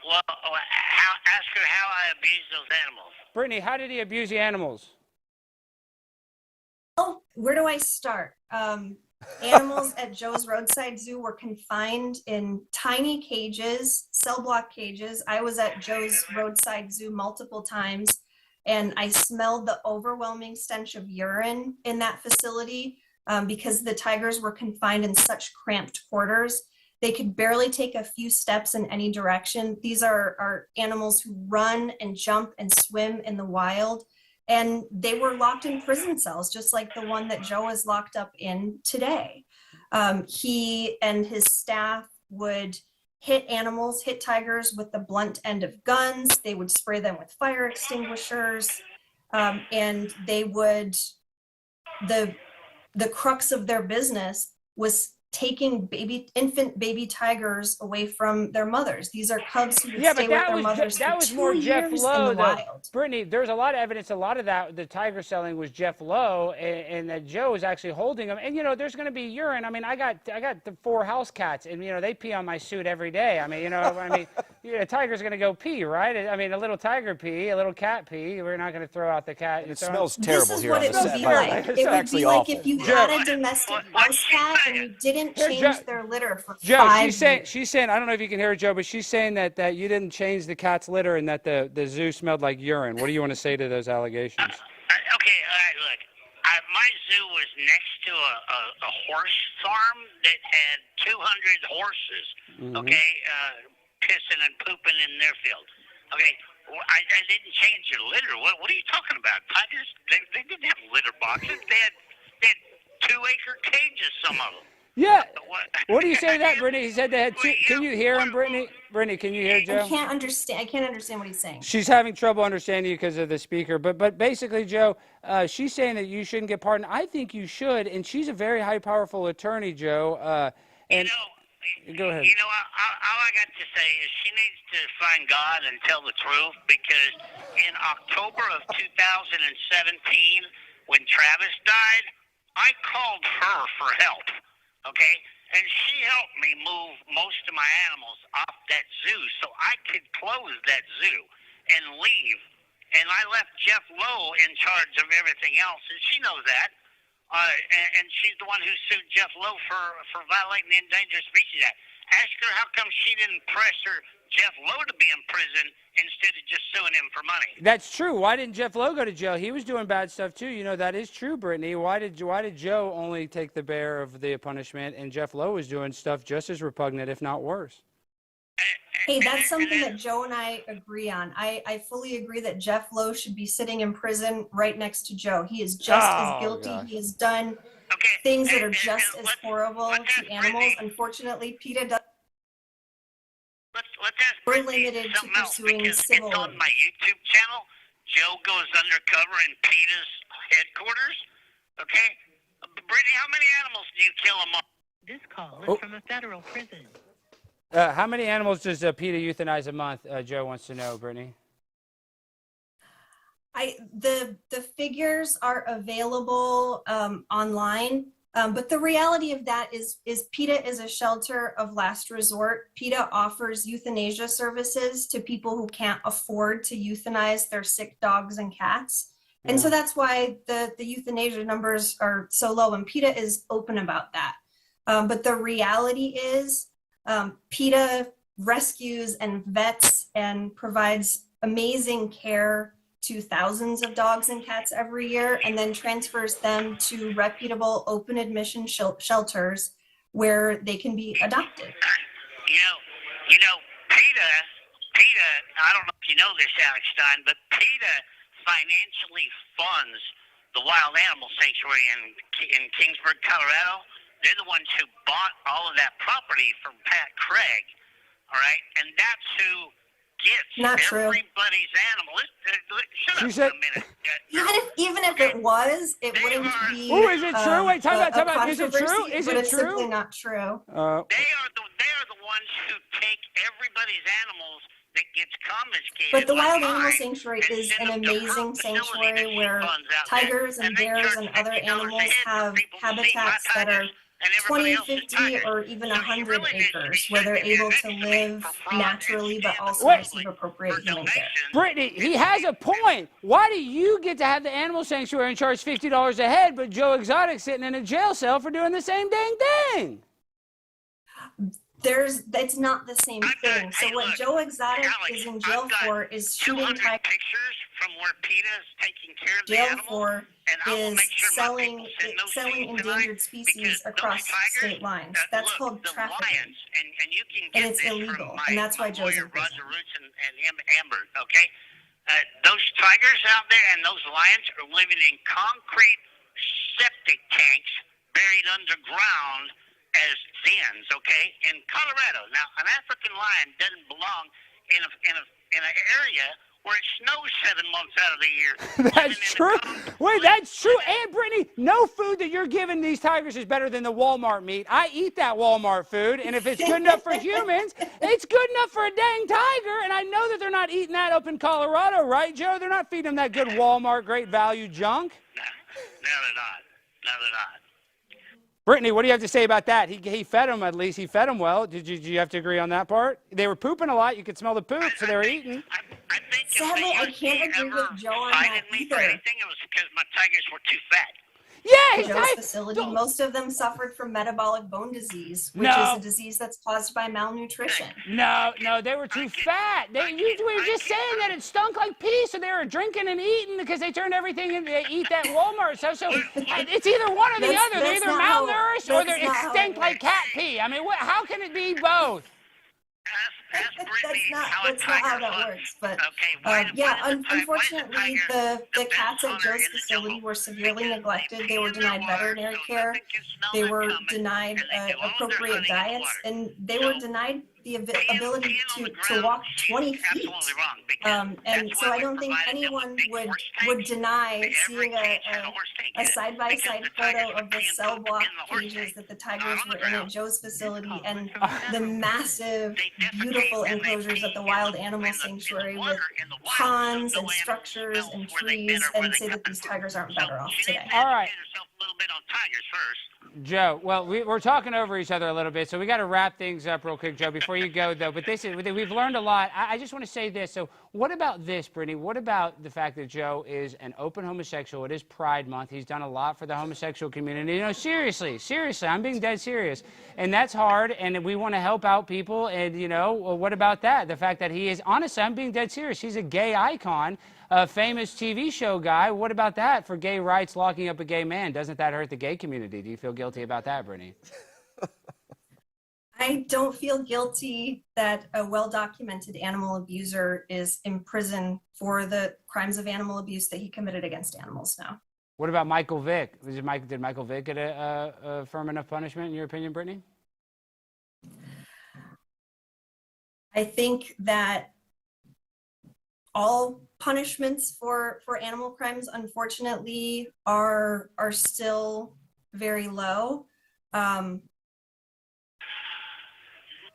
well, ask her how I abused those animals. Brittany, how did he abuse the animals? Oh, where do I start? Animals at Joe's Roadside Zoo were confined in tiny cages, cell block cages. I was at Joe's Roadside Zoo multiple times, and I smelled the overwhelming stench of urine in that facility because the tigers were confined in such cramped quarters. They could barely take a few steps in any direction. These are animals who run and jump and swim in the wild. And they were locked in prison cells, just like the one that Joe is locked up in today. He and his staff would hit animals, hit tigers with the blunt end of guns. They would spray them with fire extinguishers. And they would, the crux of their business was taking infant baby tigers away from their mothers. These are cubs who would stay with their mothers for 2 years in the wild. Brittany, there's a lot of evidence, a lot of that, the tiger selling was Jeff Lowe, and that Joe is actually holding them. And, you know, there's going to be urine. I mean, I got the 4 house cats, and, you know, they pee on my suit every day. I mean, you know, a tiger's going to go pee, right? I mean, a little tiger pee, a little cat pee. We're not going to throw out the cat. It smells terrible This is here what on it the would set. be by the like. way. It It's would actually be like awful. if you had a domestic house cat and you didn't change their litter for Joe, 5 years. she's saying, I don't know if you can hear her, Joe, but she's saying that you didn't change the cat's litter and that the zoo smelled like urine. What do you want to say to those allegations? Okay, all right, look. My zoo was next to a horse farm that had 200 horses, okay, pissing and pooping in their field. Okay, I didn't change their litter. What are you talking about? Tigers, they didn't have litter boxes. They had 2-acre cages, some of them. Yeah. What do you say to that, Brittany? He said they had 2. Can you hear him, Brittany? Brittany, can you hear Joe? I can't understand what he's saying. She's having trouble understanding you because of the speaker. But basically, Joe, she's saying that you shouldn't get pardoned. I think you should, and she's a very high, powerful attorney, Joe. And go ahead. You know, all I got to say is she needs to find God and tell the truth, because in October of 2017, when Travis died, I called her for help. Okay, and she helped me move most of my animals off that zoo so I could close that zoo and leave. And I left Jeff Lowe in charge of everything else, and she knows that. And she's the one who sued Jeff Lowe for violating the Endangered Species Act. Ask her how come she didn't pressure Jeff Lowe to be in prison instead of just suing him for money. That's true. Why didn't Jeff Lowe go to jail? He was doing bad stuff too. You know, that is true, Brittany. Why did Joe only take the bear of the punishment, and Jeff Lowe was doing stuff just as repugnant, if not worse? Hey, that's something that Joe and I agree on. I fully agree that Jeff Lowe should be sitting in prison right next to Joe. He is just as guilty. Gosh. He has done things that are just as horrible to animals. Unfortunately, PETA does. Let's ask We're Brittany limited to something else, pursuing because civil. it's on my YouTube channel. Joe goes undercover in PETA's headquarters. Okay, Brittany, how many animals do you kill a month? This call is from a federal prison. How many animals does PETA euthanize a month? Joe wants to know, Brittany. The figures are available online. But the reality of that is PETA is a shelter of last resort. PETA offers euthanasia services to people who can't afford to euthanize their sick dogs and cats. And so that's why the euthanasia numbers are so low, and PETA is open about that. But the reality is PETA rescues and vets and provides amazing care to thousands of dogs and cats every year, and then transfers them to reputable open admission shelters where they can be adopted. PETA, I don't know if you know this, Alex Stein, but PETA financially funds the wild animal sanctuary in Kingsburg, Colorado. They're the ones who bought all of that property from Pat Craig, all right? And that's who gets Not true. everybody's animal. Shut up said- for a minute. Even if it was, it wouldn't be. Ooh, is it true? Wait, time out. Is it true? controversy, Is but it it's true? simply not true. They are the ones who take everybody's animals that gets confiscated. But the like Wild Animal mine, Sanctuary and is send an them to her amazing facility that sanctuary she where funds out there, tigers and they bears charge and other $50 a animals head for have people to see my habitats that are tigers and 20, everybody else's 50, tigers. or even So she 100 really needs to be acres where they're sitting here able next to to me live for fraud naturally and but stand also publicly receive appropriate for human care. donations. Brittany, he has a point. Why do you get to have the animal sanctuary and charge $50 a head, but Joe Exotic's sitting in a jail cell for doing the same dang thing? It's not the same thing. So what Joe Exotic Alex, is in jail I've got for is shooting 200 tigers. pictures from where PETA is taking care of the Jail animals, for and I will is make sure my people send those selling to you endangered tonight, species because those across tigers, state lines. That's look, called the trafficking. lions, and you can And get it's this illegal, from and that's why my Joe's lawyer, in prison. Roger Roots and Amber, okay? Those tigers out there and those lions are living in concrete septic tanks buried underground as dens, okay, in Colorado. Now, an African lion doesn't belong in an area where it snows 7 months out of the year. That's true. Wait, that's true. And Brittany, no food that you're giving these tigers is better than the Walmart meat. I eat that Walmart food, and if it's good enough for humans, it's good enough for a dang tiger. And I know that they're not eating that up in Colorado, right, Joe? They're not feeding them that good Walmart great value junk. No, they're not. No, they're not. Brittany, what do you have to say about that? He fed them, at least. He fed them well. Did you have to agree on that part? They were pooping a lot. You could smell the poop, so they were eating. I think Sadly, I if can't they agree ever with Joe on cited that me for either. anything, it was because my tigers were too fat. Yeah, Joe's facility, most of them suffered from metabolic bone disease, which No. is a disease that's caused by malnutrition. No, they were too fat. We were just saying that it stunk like pee, so they were drinking and eating because they turned everything into they eat that Walmart stuff. So it's either one or the That's- other. They're that's either not how- malnourished or they're that's not how it extinct like works. cat pee. I mean, how can it be both? Ask Brittany how a That's not how tiger that looks. works. But Okay, why did unfortunately, the best cats at hunter Joe's in the facility jungle? were severely Because neglected. They pee were in their denied water veterinary so care. nothing can smell They them were coming, denied and they do all their appropriate hunting in the diets, water. and they So, were denied the ability peeing on the to ground, walk she's 20 feet. absolutely wrong, because And that's so why I we don't think provided them anyone with big would horse tanks. deny Every seeing cage had a horse tank in a it, side-by-side because the tigers photo were of the peeing cell poop block in the horse cages tank, that the not tigers on the were in at ground. Joe's facility, and the They massive, defecate beautiful and they enclosures at pee the in Wild the- Animal in the Sanctuary water with in the wild, so ponds no and animal structures smells and where they've been trees, or where and they say that come these from. tigers aren't So better off she today. needs to All right. educate herself a little bit on tigers first. Joe, well, we're talking over each other a little bit, so we got to wrap things up real quick, Joe, before you go, though. But we've learned a lot. I just want to say this. So what about this, Brittany? What about the fact that Joe is an open homosexual? It is Pride Month. He's done a lot for the homosexual community. You know, seriously, I'm being dead serious. And that's hard, and we want to help out people. And, you know, what about that? The fact that he is, honestly, I'm being dead serious. He's a gay icon, a famous TV show guy. What about that for gay rights, locking up a gay man? Doesn't that hurt the gay community? Do you feel guilty about that, Brittany? I don't feel guilty that a well-documented animal abuser is in prison for the crimes of animal abuse that he committed against animals now. What about Michael Vick? Did Michael Vick get a firm enough punishment, in your opinion, Brittany? I think that all punishments for animal crimes, unfortunately, are still very low.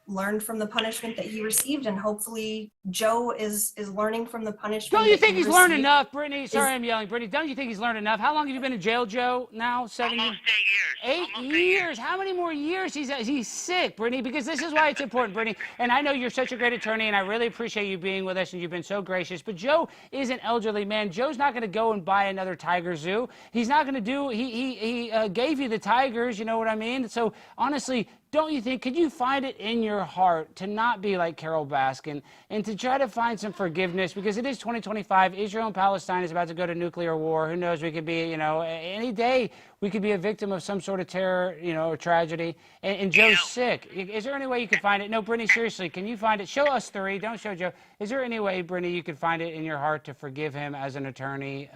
learned from the punishment that he received, and hopefully Joe is learning from the punishment. Don't you that think he he's learned received. enough, Brittany? Sorry, I'm yelling. Brittany, don't you think he's learned enough? How long have you been in jail, Joe, now? 7 years? Almost 8 years. 8 Almost years. How many more years? He's sick, Brittany, because this is why it's important, Brittany. And I know you're such a great attorney, and I really appreciate you being with us, and you've been so gracious. But Joe is an elderly man. Joe's not going to go and buy another tiger zoo. He's not going to do. He gave you the tigers. You know what I mean? So honestly, don't you think, could you find it in your heart to not be like Carol Baskin and to try to find some forgiveness? Because it is 2025. Israel and Palestine is about to go to nuclear war. Who knows? We could be, you know, any day we could be a victim of some sort of terror, you know, or tragedy. And Joe's sick. Is there any way you could find it? No, Brittany, seriously, can you find it? Show us three. Don't show Joe. Is there any way, Brittany, you could find it in your heart to forgive him as an attorney,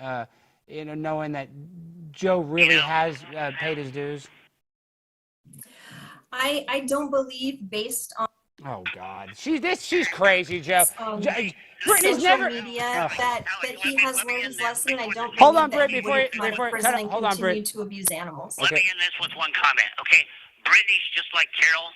you know, knowing that Joe really has paid his dues? I don't believe, based on Oh God, she's crazy, Joe. Brittany's social never. media that he has learned his lesson, and I don't Hold believe on, that Brittany, he would come out before of prison and hold on, continue Britt. to abuse animals. Let me end this with one comment, okay? Brittany's just like Carol.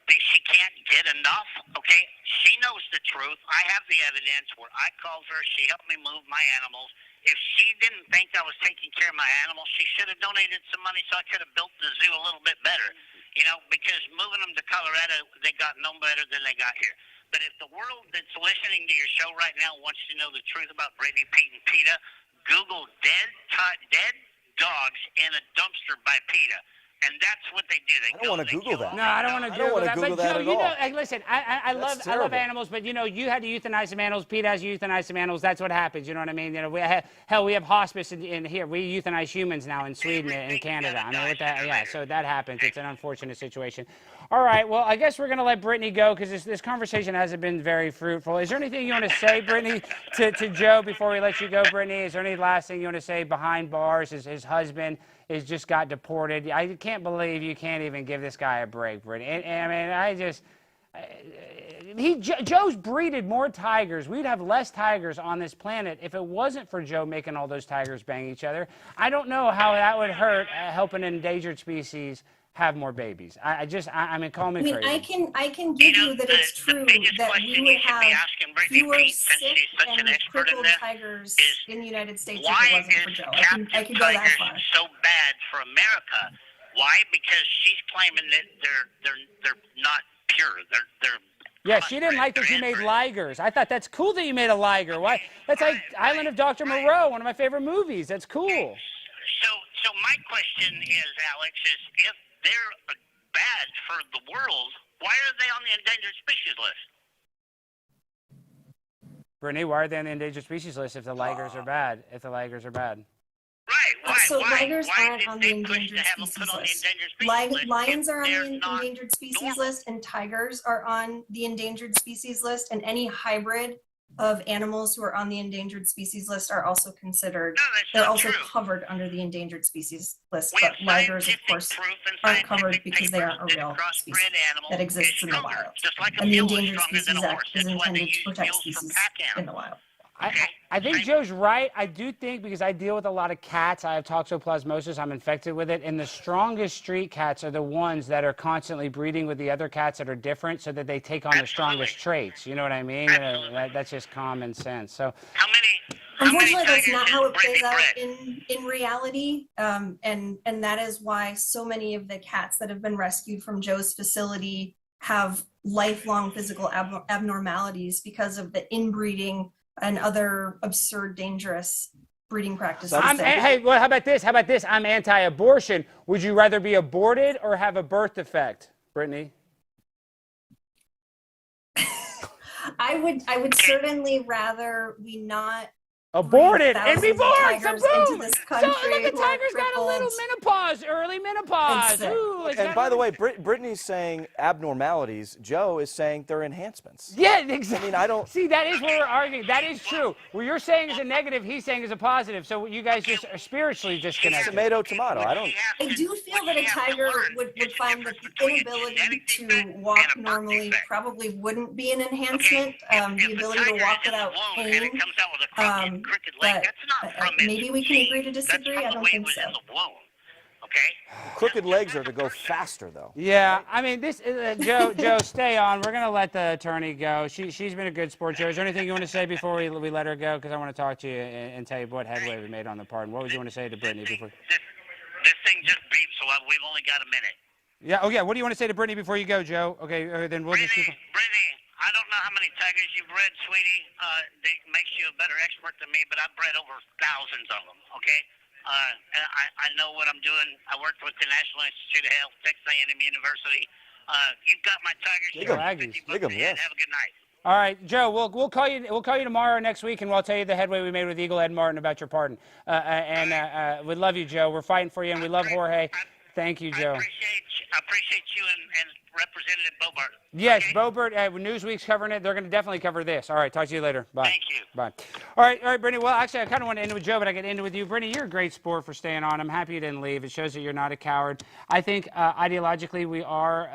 Thinks she can't get enough, okay? She knows the truth. I have the evidence where I called her. She helped me move my animals. If she didn't think I was taking care of my animals, she should have donated some money so I could have built the zoo a little bit better. You know, because moving them to Colorado, they got no better than they got here. But if the world that's listening to your show right now wants to know the truth about Brittany Peet and PETA, Google dead dogs in a dumpster by PETA. And that's what they do. I don't want to Google that. No, I don't want to Google that. But Joe, you know, hey, listen, I love animals, but you know, you had to euthanize some animals. PETA has to euthanize some animals. That's what happens. You know what I mean? You know, we have hospice in here. We euthanize humans now in Sweden and Canada. I mean, what that? Yeah, so that happens. It's an unfortunate situation. All right, well, I guess we're going to let Brittany go because this conversation hasn't been very fruitful. Is there anything you want to say, Brittany, to Joe before we let you go, Brittany? Is there any last thing you want to say behind bars? His husband is just got deported. I can't believe you can't even give this guy a break, Brittany. And I mean, Joe's breeded more tigers. We'd have less tigers on this planet if it wasn't for Joe making all those tigers bang each other. I don't know how that would hurt helping an endangered species have more babies. I mean, call me crazy. I can give you that it's true that we would have fewer sick and crippled tigers in the United States if it wasn't for Joe. I could go that far. So bad for America. Why? Because she's claiming that they're not pure. They're yeah, she didn't like that you made ligers. I thought that's cool that you made a liger. Why? That's like Island of Dr. Moreau, one of my favorite movies. That's cool. So my question is, Alex, is if they're bad for the world, why are they on the endangered species list? Brittany, why are they on the endangered species list if the ligers are bad? If the ligers are bad. Right. Why? So ligers why aren't did on they the push endangered to have them species put on the list. endangered species list? Lions are on They're the not endangered species normal. list, and tigers are on the endangered species list, and any hybrid of animals who are on the endangered species list are also considered. No, that's They're not also true. covered under the endangered species list, We but have ligers, of scientific course, proof and aren't covered scientific because they aren't a papers real that species crossbred animal that exists is in the stronger, wild. just like a And the mule is Endangered stronger than Species a Act horse. is That's why they intended to use protect mules for species pack in the animals. wild. I think Joe's right. I do think, because I deal with a lot of cats, I have toxoplasmosis, I'm infected with it, and the strongest street cats are the ones that are constantly breeding with the other cats that are different so that they take on the strongest traits. You know what I mean? That's just common sense. So How many Unfortunately, that's tigers not has how it Brittany plays out bred? in reality, and that is why so many of the cats that have been rescued from Joe's facility have lifelong physical abnormalities because of the inbreeding and other absurd, dangerous breeding practices. hey, well, how about this? I'm anti-abortion. Would you rather be aborted or have a birth defect, Brittany? I would certainly rather we not aborted and be thousands of born. tigers So into boom. this So country look, the who are tiger's got a little crippled. menopause, early menopause. Ooh, it's And got by a the little- way, Brittany's saying abnormalities. Joe is saying they're enhancements. Yeah, exactly. I mean, I don't see. That is where we're arguing. That is true. What you're saying is a negative. He's saying is a positive. So you guys just are spiritually disconnected. tomato. I don't. I do feel that a tiger would find that the inability to walk normally probably wouldn't be an enhancement. The ability to walk without pain. But maybe we can agree to disagree. I don't think so. okay? Crooked legs are to go faster, though. Yeah, I mean, this Joe, stay on. We're gonna let the attorney go. She's been a good sport. Joe, is there anything you want to say before we let her go? Because I want to talk to you and tell you what headway we made on the pardon. What would you want to say to Brittany before? This thing just beeped, so we've only got a minute. Yeah. Oh yeah. What do you want to say to Brittany before you go, Joe? Okay. Then we'll just keep. Brittany, I don't know how many tigers you've bred, sweetie. That makes you a better expert than me, but I've bred over thousands of them, okay? And I know what I'm doing. I worked with the National Institute of Health, Texas A&M University. You've got my tigers. Dig 'em, yes. Have a good night. All right, Joe. We'll call you. We'll call you tomorrow or next week, and we'll tell you the headway we made with Eagle Ed Martin about your pardon. We love you, Joe. We're fighting for you, and we love Jorge. Thank you, Joe. I appreciate you and Representative Bobart. Yes, okay? Bobert, Newsweek's covering it. They're going to definitely cover this. All right, talk to you later. Bye. Thank you. Bye. All right, Brittany. Well, actually, I kind of want to end it with Joe, but I can end it with you. Brittany, you're a great sport for staying on. I'm happy you didn't leave. It shows that you're not a coward. I think ideologically we are,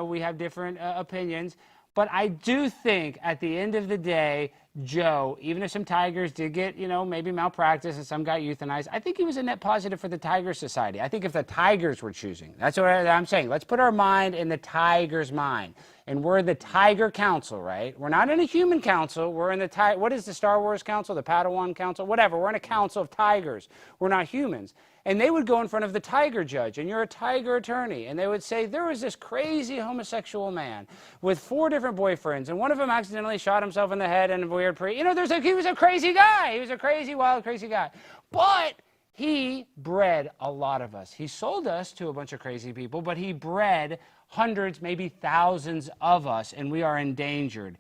we have different opinions. But I do think at the end of the day, Joe, even if some tigers did get, maybe malpractice and some got euthanized, I think he was a net positive for the Tiger Society. I think if the tigers were choosing, that's what I'm saying. Let's put our mind in the tiger's mind. And we're the Tiger Council, right? We're not in a human council. We're in the what is the Star Wars Council, the Padawan Council, whatever. We're in a council of tigers. We're not humans. And they would go in front of the tiger judge, and you're a tiger attorney, and they would say, there was this crazy homosexual man with 4 different boyfriends, and one of them accidentally shot himself in the head in a weird he was a crazy guy. He was a crazy, wild, crazy guy. But he bred a lot of us. He sold us to a bunch of crazy people, but he bred hundreds, maybe thousands of us, and we are endangered.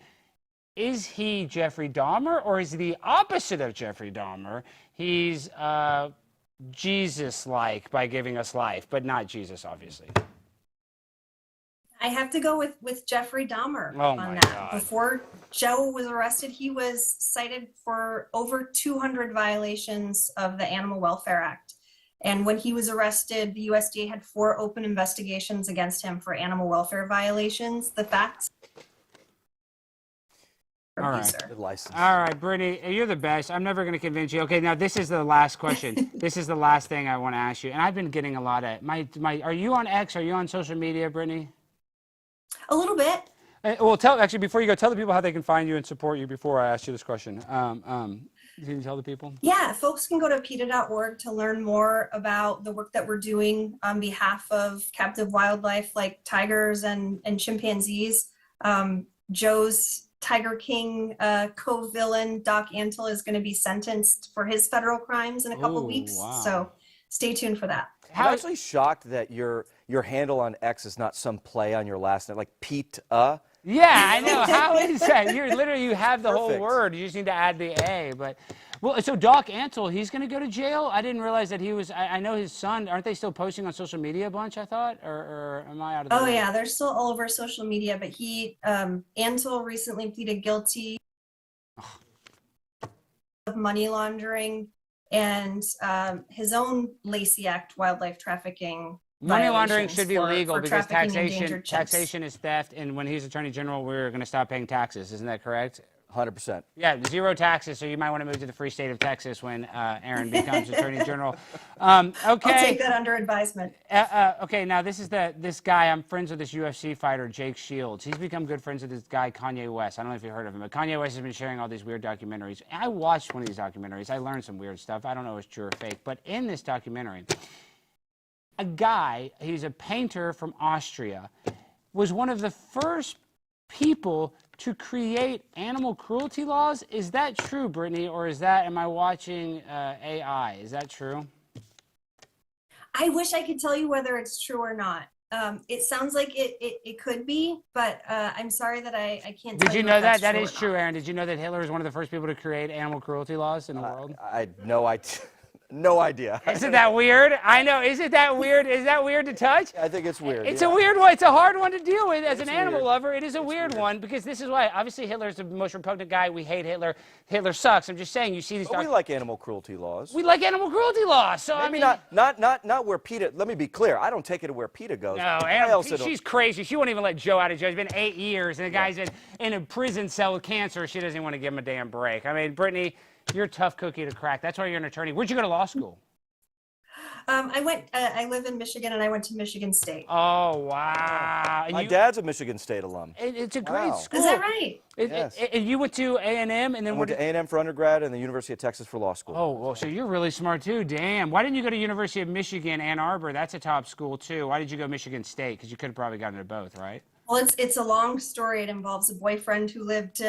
Is he Jeffrey Dahmer, or is he the opposite of Jeffrey Dahmer? He's Jesus-like by giving us life, but not Jesus, obviously. I have to go with Jeffrey Dahmer Oh on my that. God. Before Joe was arrested, he was cited for over 200 violations of the Animal Welfare Act. And when he was arrested, the USDA had 4 open investigations against him for animal welfare violations. The facts. All right. Sir. All right, Brittany, you're the best. I'm never going to convince you. Okay, now this is the last question. This is the last thing I want to ask you. And I've been getting a lot of are you on X? Are you on social media, Brittany? A little bit. Well, actually, before you go, tell the people how they can find you and support you before I ask you this question. Can you tell the people? Yeah, folks can go to PETA.org to learn more about the work that we're doing on behalf of captive wildlife like tigers and chimpanzees. Joe's Tiger King co-villain, Doc Antle, is going to be sentenced for his federal crimes in a couple weeks. Wow. So stay tuned for that. I'm actually shocked that your handle on X is not some play on your last name, like PETA. Yeah, I know. How is that? You have the whole Perfect. word. You just need to add the A. But well, so Doc Antle, he's going to go to jail. I didn't realize that he was. I know his son. Aren't they still posting on social media a bunch? I thought, or am I out of the? Oh way? yeah, they're still all over social media. But Antle recently pleaded guilty of money laundering and his own Lacey Act wildlife trafficking. Money laundering should be for legal because trafficking endangered chimps. taxation is theft, and when he's Attorney General, we're going to stop paying taxes. Isn't that correct? 100%. Yeah, 0 taxes, so you might want to move to the free state of Texas when Aaron becomes Attorney General. Okay. I'll take that under advisement. Okay, now this guy, I'm friends with this UFC fighter, Jake Shields. He's become good friends with this guy, Kanye West. I don't know if you heard of him, but Kanye West has been sharing all these weird documentaries. I watched one of these documentaries. I learned some weird stuff. I don't know if it's true or fake, but in this documentary, a guy, he's a painter from Austria, was one of the first people to create animal cruelty laws. Is that true, Brittany, or am I watching AI? Is that true? I wish I could tell you whether it's true or not. It sounds like it could be, but I'm sorry that I can't tell you. Did you know that? That true is true, Aaron. Did you know that Hitler is one of the first people to create animal cruelty laws in the world? I had no idea. No idea. Isn't that weird? I know. Isn't that weird? Is that weird to touch? I think it's weird. It's a weird one. It's a hard one to deal with as an animal weird. lover. It is a weird one because this is why. Obviously, Hitler's the most repugnant guy. We hate Hitler. Hitler sucks. I'm just saying. You see these. But we like animal cruelty laws. We like animal cruelty laws. So Maybe I mean, not where PETA. Let me be clear. I don't take it to where PETA goes. No, she's crazy. She won't even let Joe out of jail. It's been 8 years, and the guy's in a prison cell with cancer. She doesn't want to give him a damn break. I mean, Brittany, you're a tough cookie to crack. That's why you're an attorney. Where'd you go to law school? I live in Michigan and I went to Michigan State. Oh, wow. And My dad's a Michigan State alum. It's a great Wow. school. Is that right? Yes. And you went to A&M and then I went to A&M for undergrad and the University of Texas for law school. Oh, well, so you're really smart too. Damn. Why didn't you go to University of Michigan, Ann Arbor? That's a top school too. Why did you go Michigan State? Because you could have probably gotten into both, right? Well, it's a long story. It involves a boyfriend who lived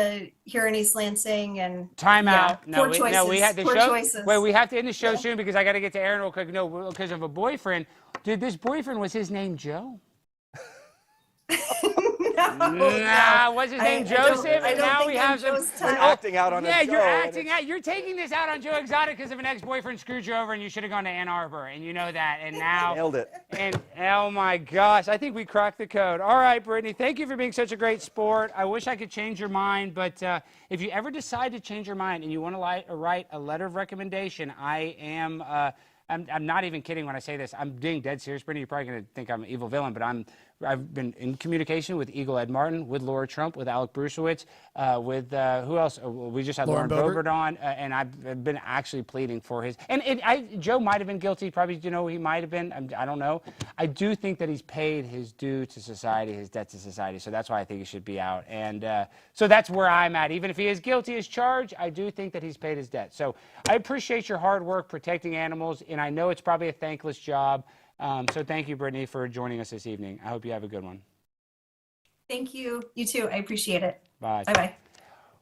here in East Lansing and Time out. Yeah, poor choices. No, we had the poor show. choices. Wait, we have to end the show soon because I got to get to Aaron real quick. No, because of a boyfriend. Dude, this boyfriend, was his name Joe? No, was his name Joseph? I And don't now think we I'm have some. Joe's We're type. acting out on Yeah, a show. you're and acting out. You're taking this out on Joe Exotic because of an ex-boyfriend screwed you over, and you should have gone to Ann Arbor, and you know that. And now, Nailed it. And oh my gosh, I think we cracked the code. All right, Brittany, thank you for being such a great sport. I wish I could change your mind, but if you ever decide to change your mind and you want to write a letter of recommendation, I am. I'm not even kidding when I say this. I'm being dead serious, Brittany. You're probably going to think I'm an evil villain, but I've been in communication with Eagle Ed Martin, with Laura Trump, with Alec Brusiewicz, with who else? We just had Lauren Boebert on, and I've been actually pleading for his. And Joe might have been guilty. Probably, he might have been. I don't know. I do think that he's paid his due to society, his debt to society. So that's why I think he should be out. And so that's where I'm at. Even if he is guilty as charged, I do think that he's paid his debt. So I appreciate your hard work protecting animals, and I know it's probably a thankless job. So thank you, Brittany, for joining us this evening. I hope you have a good one. Thank you. You too. I appreciate it. Bye. Bye-bye.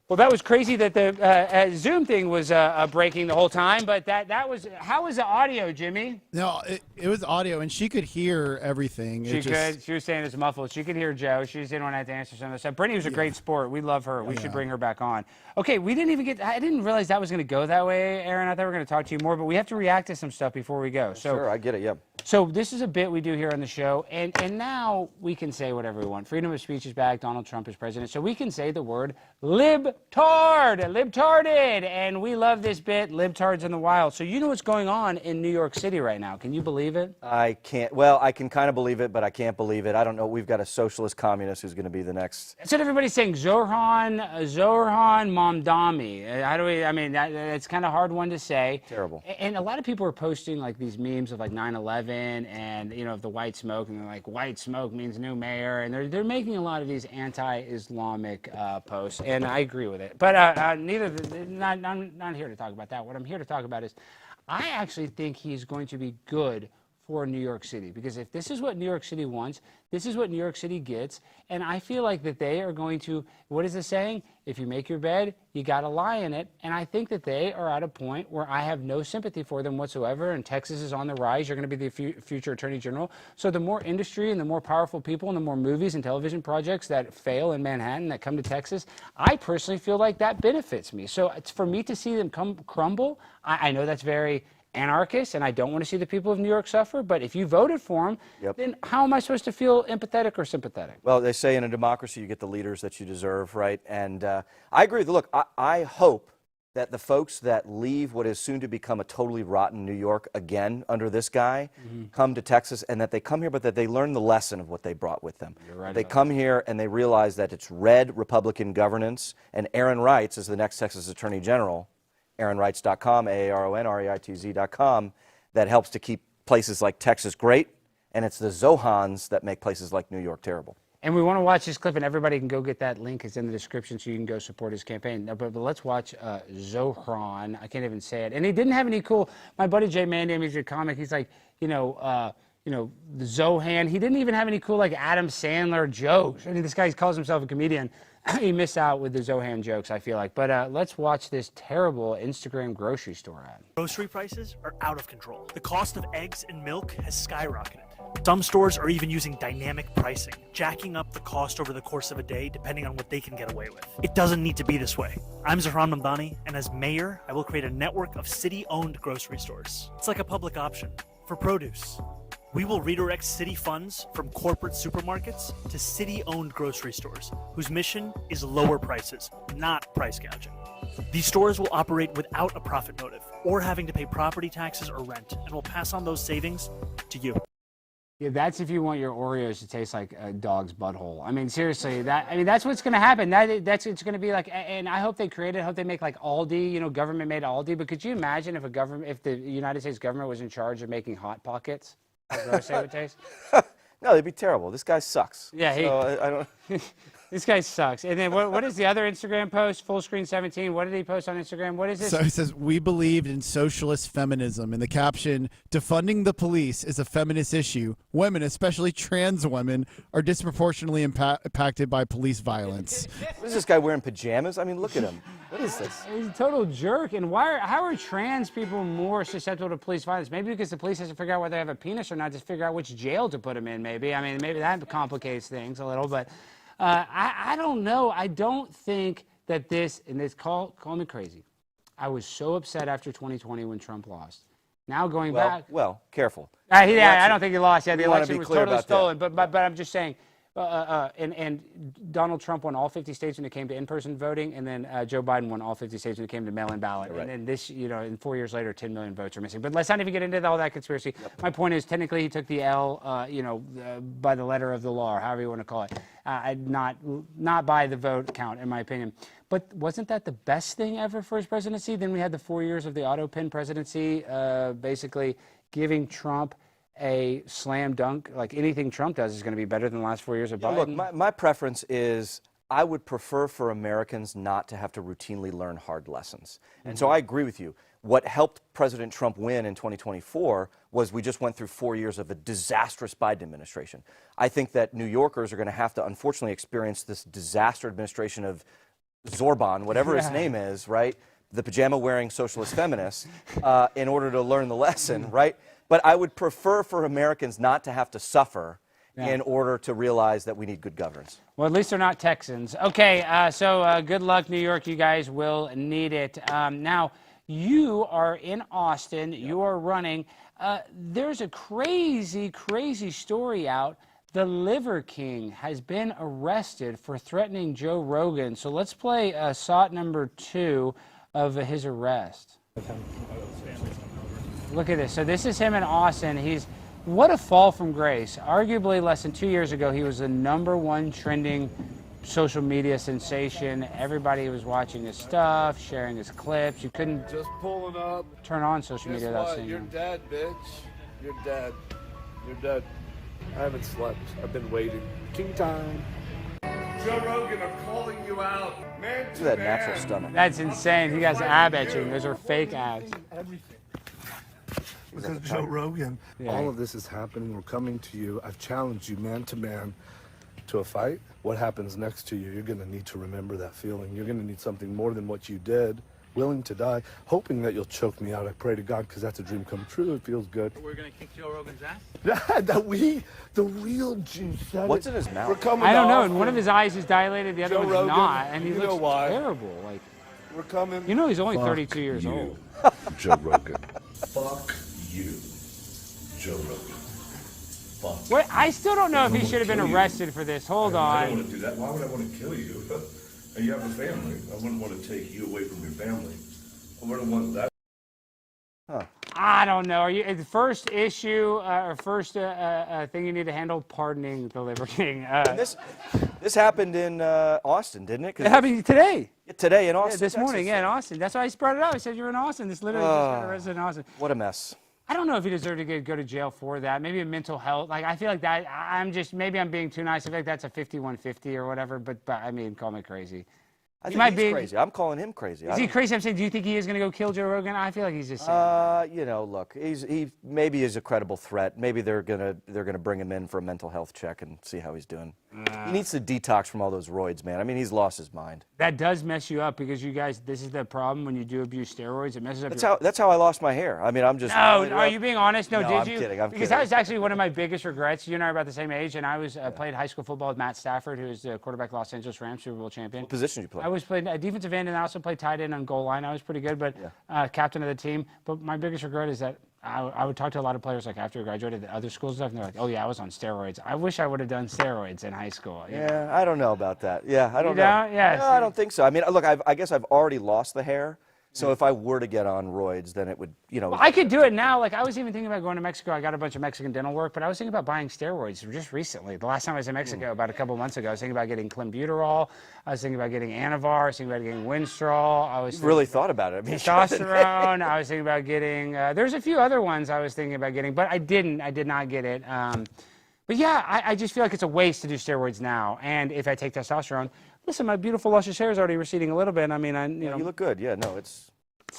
Well, that was crazy that the Zoom thing was breaking the whole time, but that was, how was the audio, Jimmy? No, it was audio, and she could hear everything. She could. She was saying it's muffled. She could hear Joe. She just didn't want to have to answer some of the stuff. Brittany was a great sport. We love her. We should bring her back on. Okay, we didn't even get, I didn't realize that was going to go that way, Aaron. I thought we were going to talk to you more, but we have to react to some stuff before we go. So, Sure, I get it, yeah. So this is a bit we do here on the show, and now we can say whatever we want. Freedom of speech is back. Donald Trump is president. So we can say the word libtard, libtarded, and we love this bit, libtards in the wild. So you know what's going on in New York City right now. Can you believe it? I can't. Well, I can kind of believe it, but I can't believe it. I don't know. We've got a socialist communist who's going to be the next. That's what everybody's saying. Zohran Mamdani. How do we? I mean, it's kind of a hard one to say. Terrible. And a lot of people are posting like these memes of like 9/11 and of the white smoke, and they're like, white smoke means new mayor, and they're making a lot of these anti-Islamic posts, and I agree with it. But I'm not here to talk about that. What I'm here to talk about is, I actually think he's going to be good for New York City, because if this is what New York City wants, this is what New York City gets, and I feel like that they are going to, what is the saying? If you make your bed, you got to lie in it, and I think that they are at a point where I have no sympathy for them whatsoever, and Texas is on the rise. You're going to be the future Attorney General, so the more industry and the more powerful people and the more movies and television projects that fail in Manhattan that come to Texas, I personally feel like that benefits me. So it's for me to see them crumble, I know that's very anarchist, and I don't want to see the people of New York suffer, but if you voted for him, then how am I supposed to feel empathetic or sympathetic? Well, they say in a democracy you get the leaders that you deserve, right? And I agree with you. Look, I hope that the folks that leave what is soon to become a totally rotten New York again under this guy come to Texas, and that they come here, but that they learn the lesson of what they brought with them. You're right. They come here and they realize that it's red Republican governance, and Aaron Reitz is the next Texas Attorney General. AaronReitz.com, AARONREITZ.com, that helps to keep places like Texas great, and it's the Zohans that make places like New York terrible. And we want to watch this clip, and everybody can go get that link. It's in the description, so you can go support his campaign. No, but let's watch Zohran. I can't even say it. And he didn't have any cool, my buddy Jay Mandam, he's a comic, he's like, the Zohan. He didn't even have any cool, like, Adam Sandler jokes. I mean, this guy, he calls himself a comedian. He missed out with the Zohan jokes, I feel like. But let's watch this terrible Instagram grocery store ad. Grocery prices are out of control. The cost of eggs and milk has skyrocketed. Some stores are even using dynamic pricing, jacking up the cost over the course of a day depending on what they can get away with. It doesn't need to be this way. I'm Zohran Mamdani, and as mayor, I will create a network of city-owned grocery stores. It's like a public option for produce. We will redirect city funds from corporate supermarkets to city-owned grocery stores, whose mission is lower prices, not price gouging. These stores will operate without a profit motive or having to pay property taxes or rent, and will pass on those savings to you. Yeah, that's if you want your Oreos to taste like a dog's butthole. I mean, seriously, that's what's going to happen. It's going to be like, and I hope they create it. I hope they make like Aldi, you know, government-made Aldi. But could you imagine if the United States government was in charge of making Hot Pockets? How gross they would taste? No, they'd be terrible. This guy sucks. Yeah, so I don't. This guy sucks. And then what is the other Instagram post? Full screen 17. What did he post on Instagram? What is this? So he says, we believed in socialist feminism. In the caption, defunding the police is a feminist issue. Women, especially trans women, are disproportionately impacted by police violence. What is this guy wearing pajamas? I mean, look at him. What is this? He's a total jerk. And how are trans people more susceptible to police violence? Maybe because the police has to figure out whether they have a penis or not, to figure out which jail to put them in, maybe. I mean, maybe that complicates things a little, but I don't know. I don't think that call me crazy. I was so upset after 2020 when Trump lost. Now going back. Well, careful. I don't think he lost. Yeah, the election was totally stolen. But I'm just saying, and Donald Trump won all 50 states when it came to in-person voting, and then Joe Biden won all 50 states when it came to mail-in ballot. Right. And then this, and 4 years later, 10 million votes are missing. But let's not even get into all that conspiracy. Yep. My point is, technically, he took the L, by the letter of the law, or however you want to call it, not by the vote count, in my opinion. But wasn't that the best thing ever for his presidency? Then we had the 4 years of the auto pen presidency, basically giving Trump a slam dunk. Like anything Trump does is going to be better than the last 4 years of Biden. Look, my preference is I would prefer for Americans not to have to routinely learn hard lessons. And so I agree with you. What helped President Trump win in 2024 was we just went through 4 years of a disastrous Biden administration. I think that New Yorkers are going to have to, unfortunately, experience this disaster administration of Zorban, whatever his name is, right? The pajama-wearing socialist feminist, in order to learn the lesson, right? But I would prefer for Americans not to have to suffer in order to realize that we need good governance. Well, at least they're not Texans. Okay, so good luck, New York. You guys will need it. Now, you are in Austin. You are running. There's a crazy, crazy story out. The Liver King has been arrested for threatening Joe Rogan. So let's play SOT number 2 of his arrest. Look at this. So this is him in Austin. What a fall from grace. Arguably less than 2 years ago, he was the #1 trending social media sensation. Everybody was watching his stuff, sharing his clips. You couldn't just pulling up. Turn on social media without seeing You're him. dead, bitch. You're dead. You're dead. I haven't slept. I've been waiting. King time. Joe Rogan, I'm calling you out. Man Look at that natural stomach. That's insane. He has ab etching. Those are fake abs. Everything. Because Joe Rogan. Yeah. All of this is happening. We're coming to you. I've challenged you man to man to a fight. What happens next to you, you're going to need to remember that feeling. You're going to need something more than what you did. Willing to die, hoping that you'll choke me out. I pray to God, because that's a dream come true. It feels good. We're going to kick Joe Rogan's ass? The real juice. What's in his mouth? I don't know. And one of his eyes is dilated, the other Joe one's Rogan, not. And he you know looks why. terrible. Like, we're coming. you know he's only Fuck 32 years you, old. Joe Rogan. Fuck you, Joe Rogan. Fuck. Wait, I still don't know if he should have been arrested for this. Hold I don't on. want to do that. Why would I want to kill you? And you have a family. I wouldn't want to take you away from your family. I wouldn't want that. I don't know. Are you first issue or first thing you need to handle? Pardoning the Liver King. This happened in Austin, didn't it? 'Cause It happened today. Today in Austin. Yeah, this morning, Texas. in Austin. That's why I brought it up. I said you're in Austin. This literally just got arrested in Austin. What a mess. I don't know if he deserved to go to jail for that. Maybe a mental health. Like I feel like that. Maybe I'm being too nice. I feel like that's a 5150 or whatever. But I mean, call me crazy. I think he's crazy. I'm calling him crazy. Is he crazy? I'm saying, do you think he is going to go kill Joe Rogan? I feel like he's just saying. Look, he maybe is a credible threat. Maybe they're gonna bring him in for a mental health check and see how he's doing. He needs to detox from all those roids, man. I mean, he's lost his mind. That does mess you up because you guys, this is the problem when you do abuse steroids. It messes up. That's how I lost my hair. I mean, I'm just. No, are you being honest? No, did I'm you? Kidding. I'm because kidding. that was actually one of my biggest regrets. You and I are about the same age, and I was played high school football with Matt Stafford, who is the quarterback Los Angeles Rams Super Bowl champion. What position did you play? I was playing defensive end, and I also played tight end on goal line. I was pretty good, but captain of the team. But my biggest regret is that I would talk to a lot of players like after I graduated at other schools and stuff, and they're like, "Oh yeah, I was on steroids." I wish I would have done steroids in high school. Yeah, I don't know about that. Yeah, I don't know. Yeah, No, I don't think so. I mean, look, I guess I've already lost the hair, So if I were to get on roids, then it would, you know. Well, I could do it now. Like, I was even thinking about going to Mexico. I got a bunch of Mexican dental work, but I was thinking about buying steroids just recently. The last time I was in Mexico, about a couple months ago, I was thinking about getting clenbuterol. I was thinking about getting Anavar. I was thinking about getting Winstrol. I was really thought about it. I mean, testosterone. I was thinking about getting, there's a few other ones I was thinking about getting, but I didn't. I did not get it. But yeah, I just feel like it's a waste to do steroids now. And if I take testosterone, listen, my beautiful luscious hair is already receding a little bit. I mean, you know. You look good. Yeah, no, it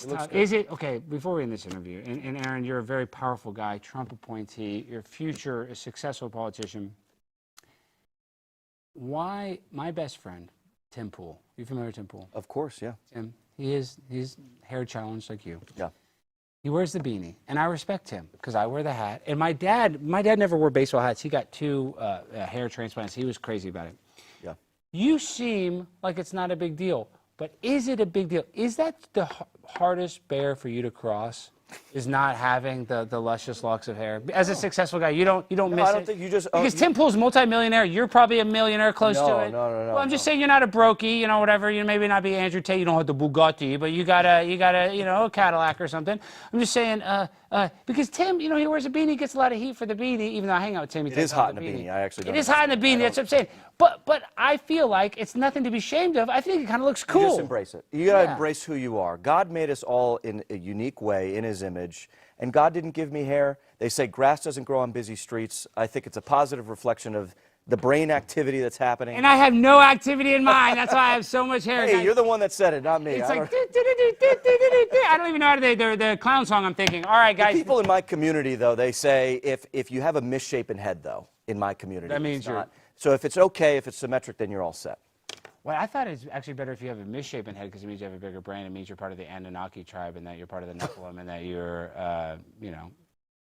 looks good. Is it, okay, before we end this interview, and Aaron, you're a very powerful guy, Trump appointee, your future, a successful politician. Why, my best friend, Tim Pool, you familiar with Tim Pool? Of course, yeah. Tim, he's hair challenged like you. Yeah. He wears the beanie, and I respect him because I wear the hat. And my dad never wore baseball hats. He got 2 hair transplants. He was crazy about it. Yeah. You seem like it's not a big deal, but is it a big deal? Is that the hardest bear for you to cross? Is not having the luscious locks of hair? As a successful guy, you don't miss it? I don't think you just... Because Tim Pool's multimillionaire. You're probably a millionaire close to it. No. Well, I'm just saying you're not a brokey, you know, whatever. You maybe not be Andrew Tate. You don't have the Bugatti, but you got a, you know, a Cadillac or something. I'm just saying, because Tim, you know, he wears a beanie, gets a lot of heat for the beanie, even though I hang out with Tim. It is hot in a beanie. I actually don't. It is hot in a beanie. That's what I'm saying. But I feel like it's nothing to be ashamed of. I think it kind of looks cool. You just embrace it. You gotta embrace who you are. God made us all in a unique way, in His image. And God didn't give me hair. They say grass doesn't grow on busy streets. I think it's a positive reflection of the brain activity that's happening. And I have no activity in mine. That's why I have so much hair. Hey, you're the one that said it, not me. It's like, I don't even know how to, the clown song I'm thinking. All right, guys. The people in my community, though, they say if you have a misshapen head, though, in my community, that means you're not. So if it's okay, if it's symmetric, then you're all set. Well, I thought it's actually better if you have a misshapen head because it means you have a bigger brain. It means you're part of the Anunnaki tribe and that you're part of the Nephilim and that you're, you know,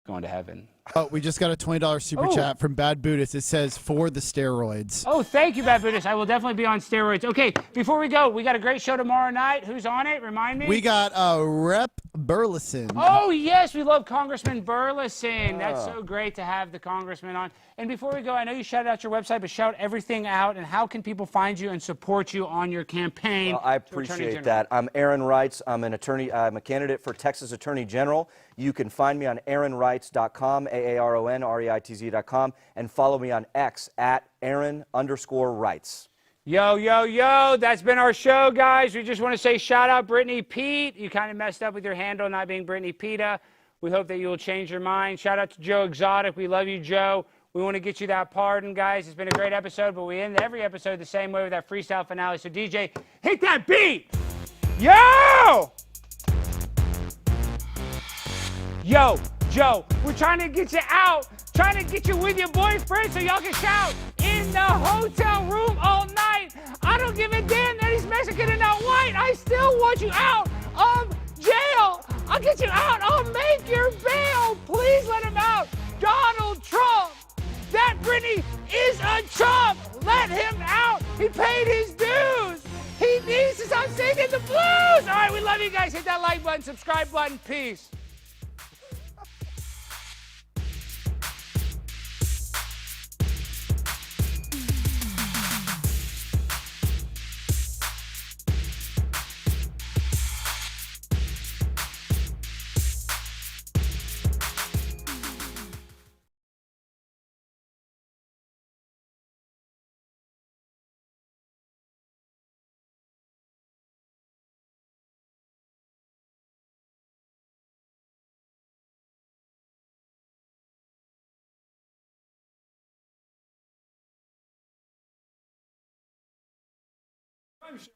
going to heaven. Oh, we just got a $20 super chat from Bad Buddhist. It says, for the steroids. Oh, thank you, Bad Buddhist. I will definitely be on steroids. Okay, before we go, we got a great show tomorrow night. Who's on it? Remind me. We got Rep Burleson. Oh, yes, we love Congressman Burleson. That's so great to have the congressman on. And before we go, I know you shouted out your website, but shout everything out. And how can people find you and support you on your campaign? Well, I appreciate that. I'm Aaron Reitz. I'm an attorney. I'm a candidate for Texas Attorney General. You can find me on aaronreitz.com, AARONREITZ.com, and follow me on X at Aaron_Reitz. Yo, yo, yo, that's been our show, guys. We just want to say shout out Brittany Peet. You kind of messed up with your handle not being Brittany PETA. We hope that you will change your mind. Shout out to Joe Exotic. We love you, Joe. We want to get you that pardon, guys. It's been a great episode, but we end every episode the same way with that freestyle finale. So, DJ, hit that beat! Yo! Yo, Joe, we're trying to get you out, trying to get you with your boyfriend so y'all can shout in the hotel room all night. I don't give a damn that he's Mexican and not white. I still want you out of jail. I'll get you out. I'll make your bail. Please let him out. Donald Trump. That Brittany is a chump. Let him out. He paid his dues. He needs to stop singing the blues. All right, we love you guys. Hit that like button, subscribe button. Peace. I'm sure.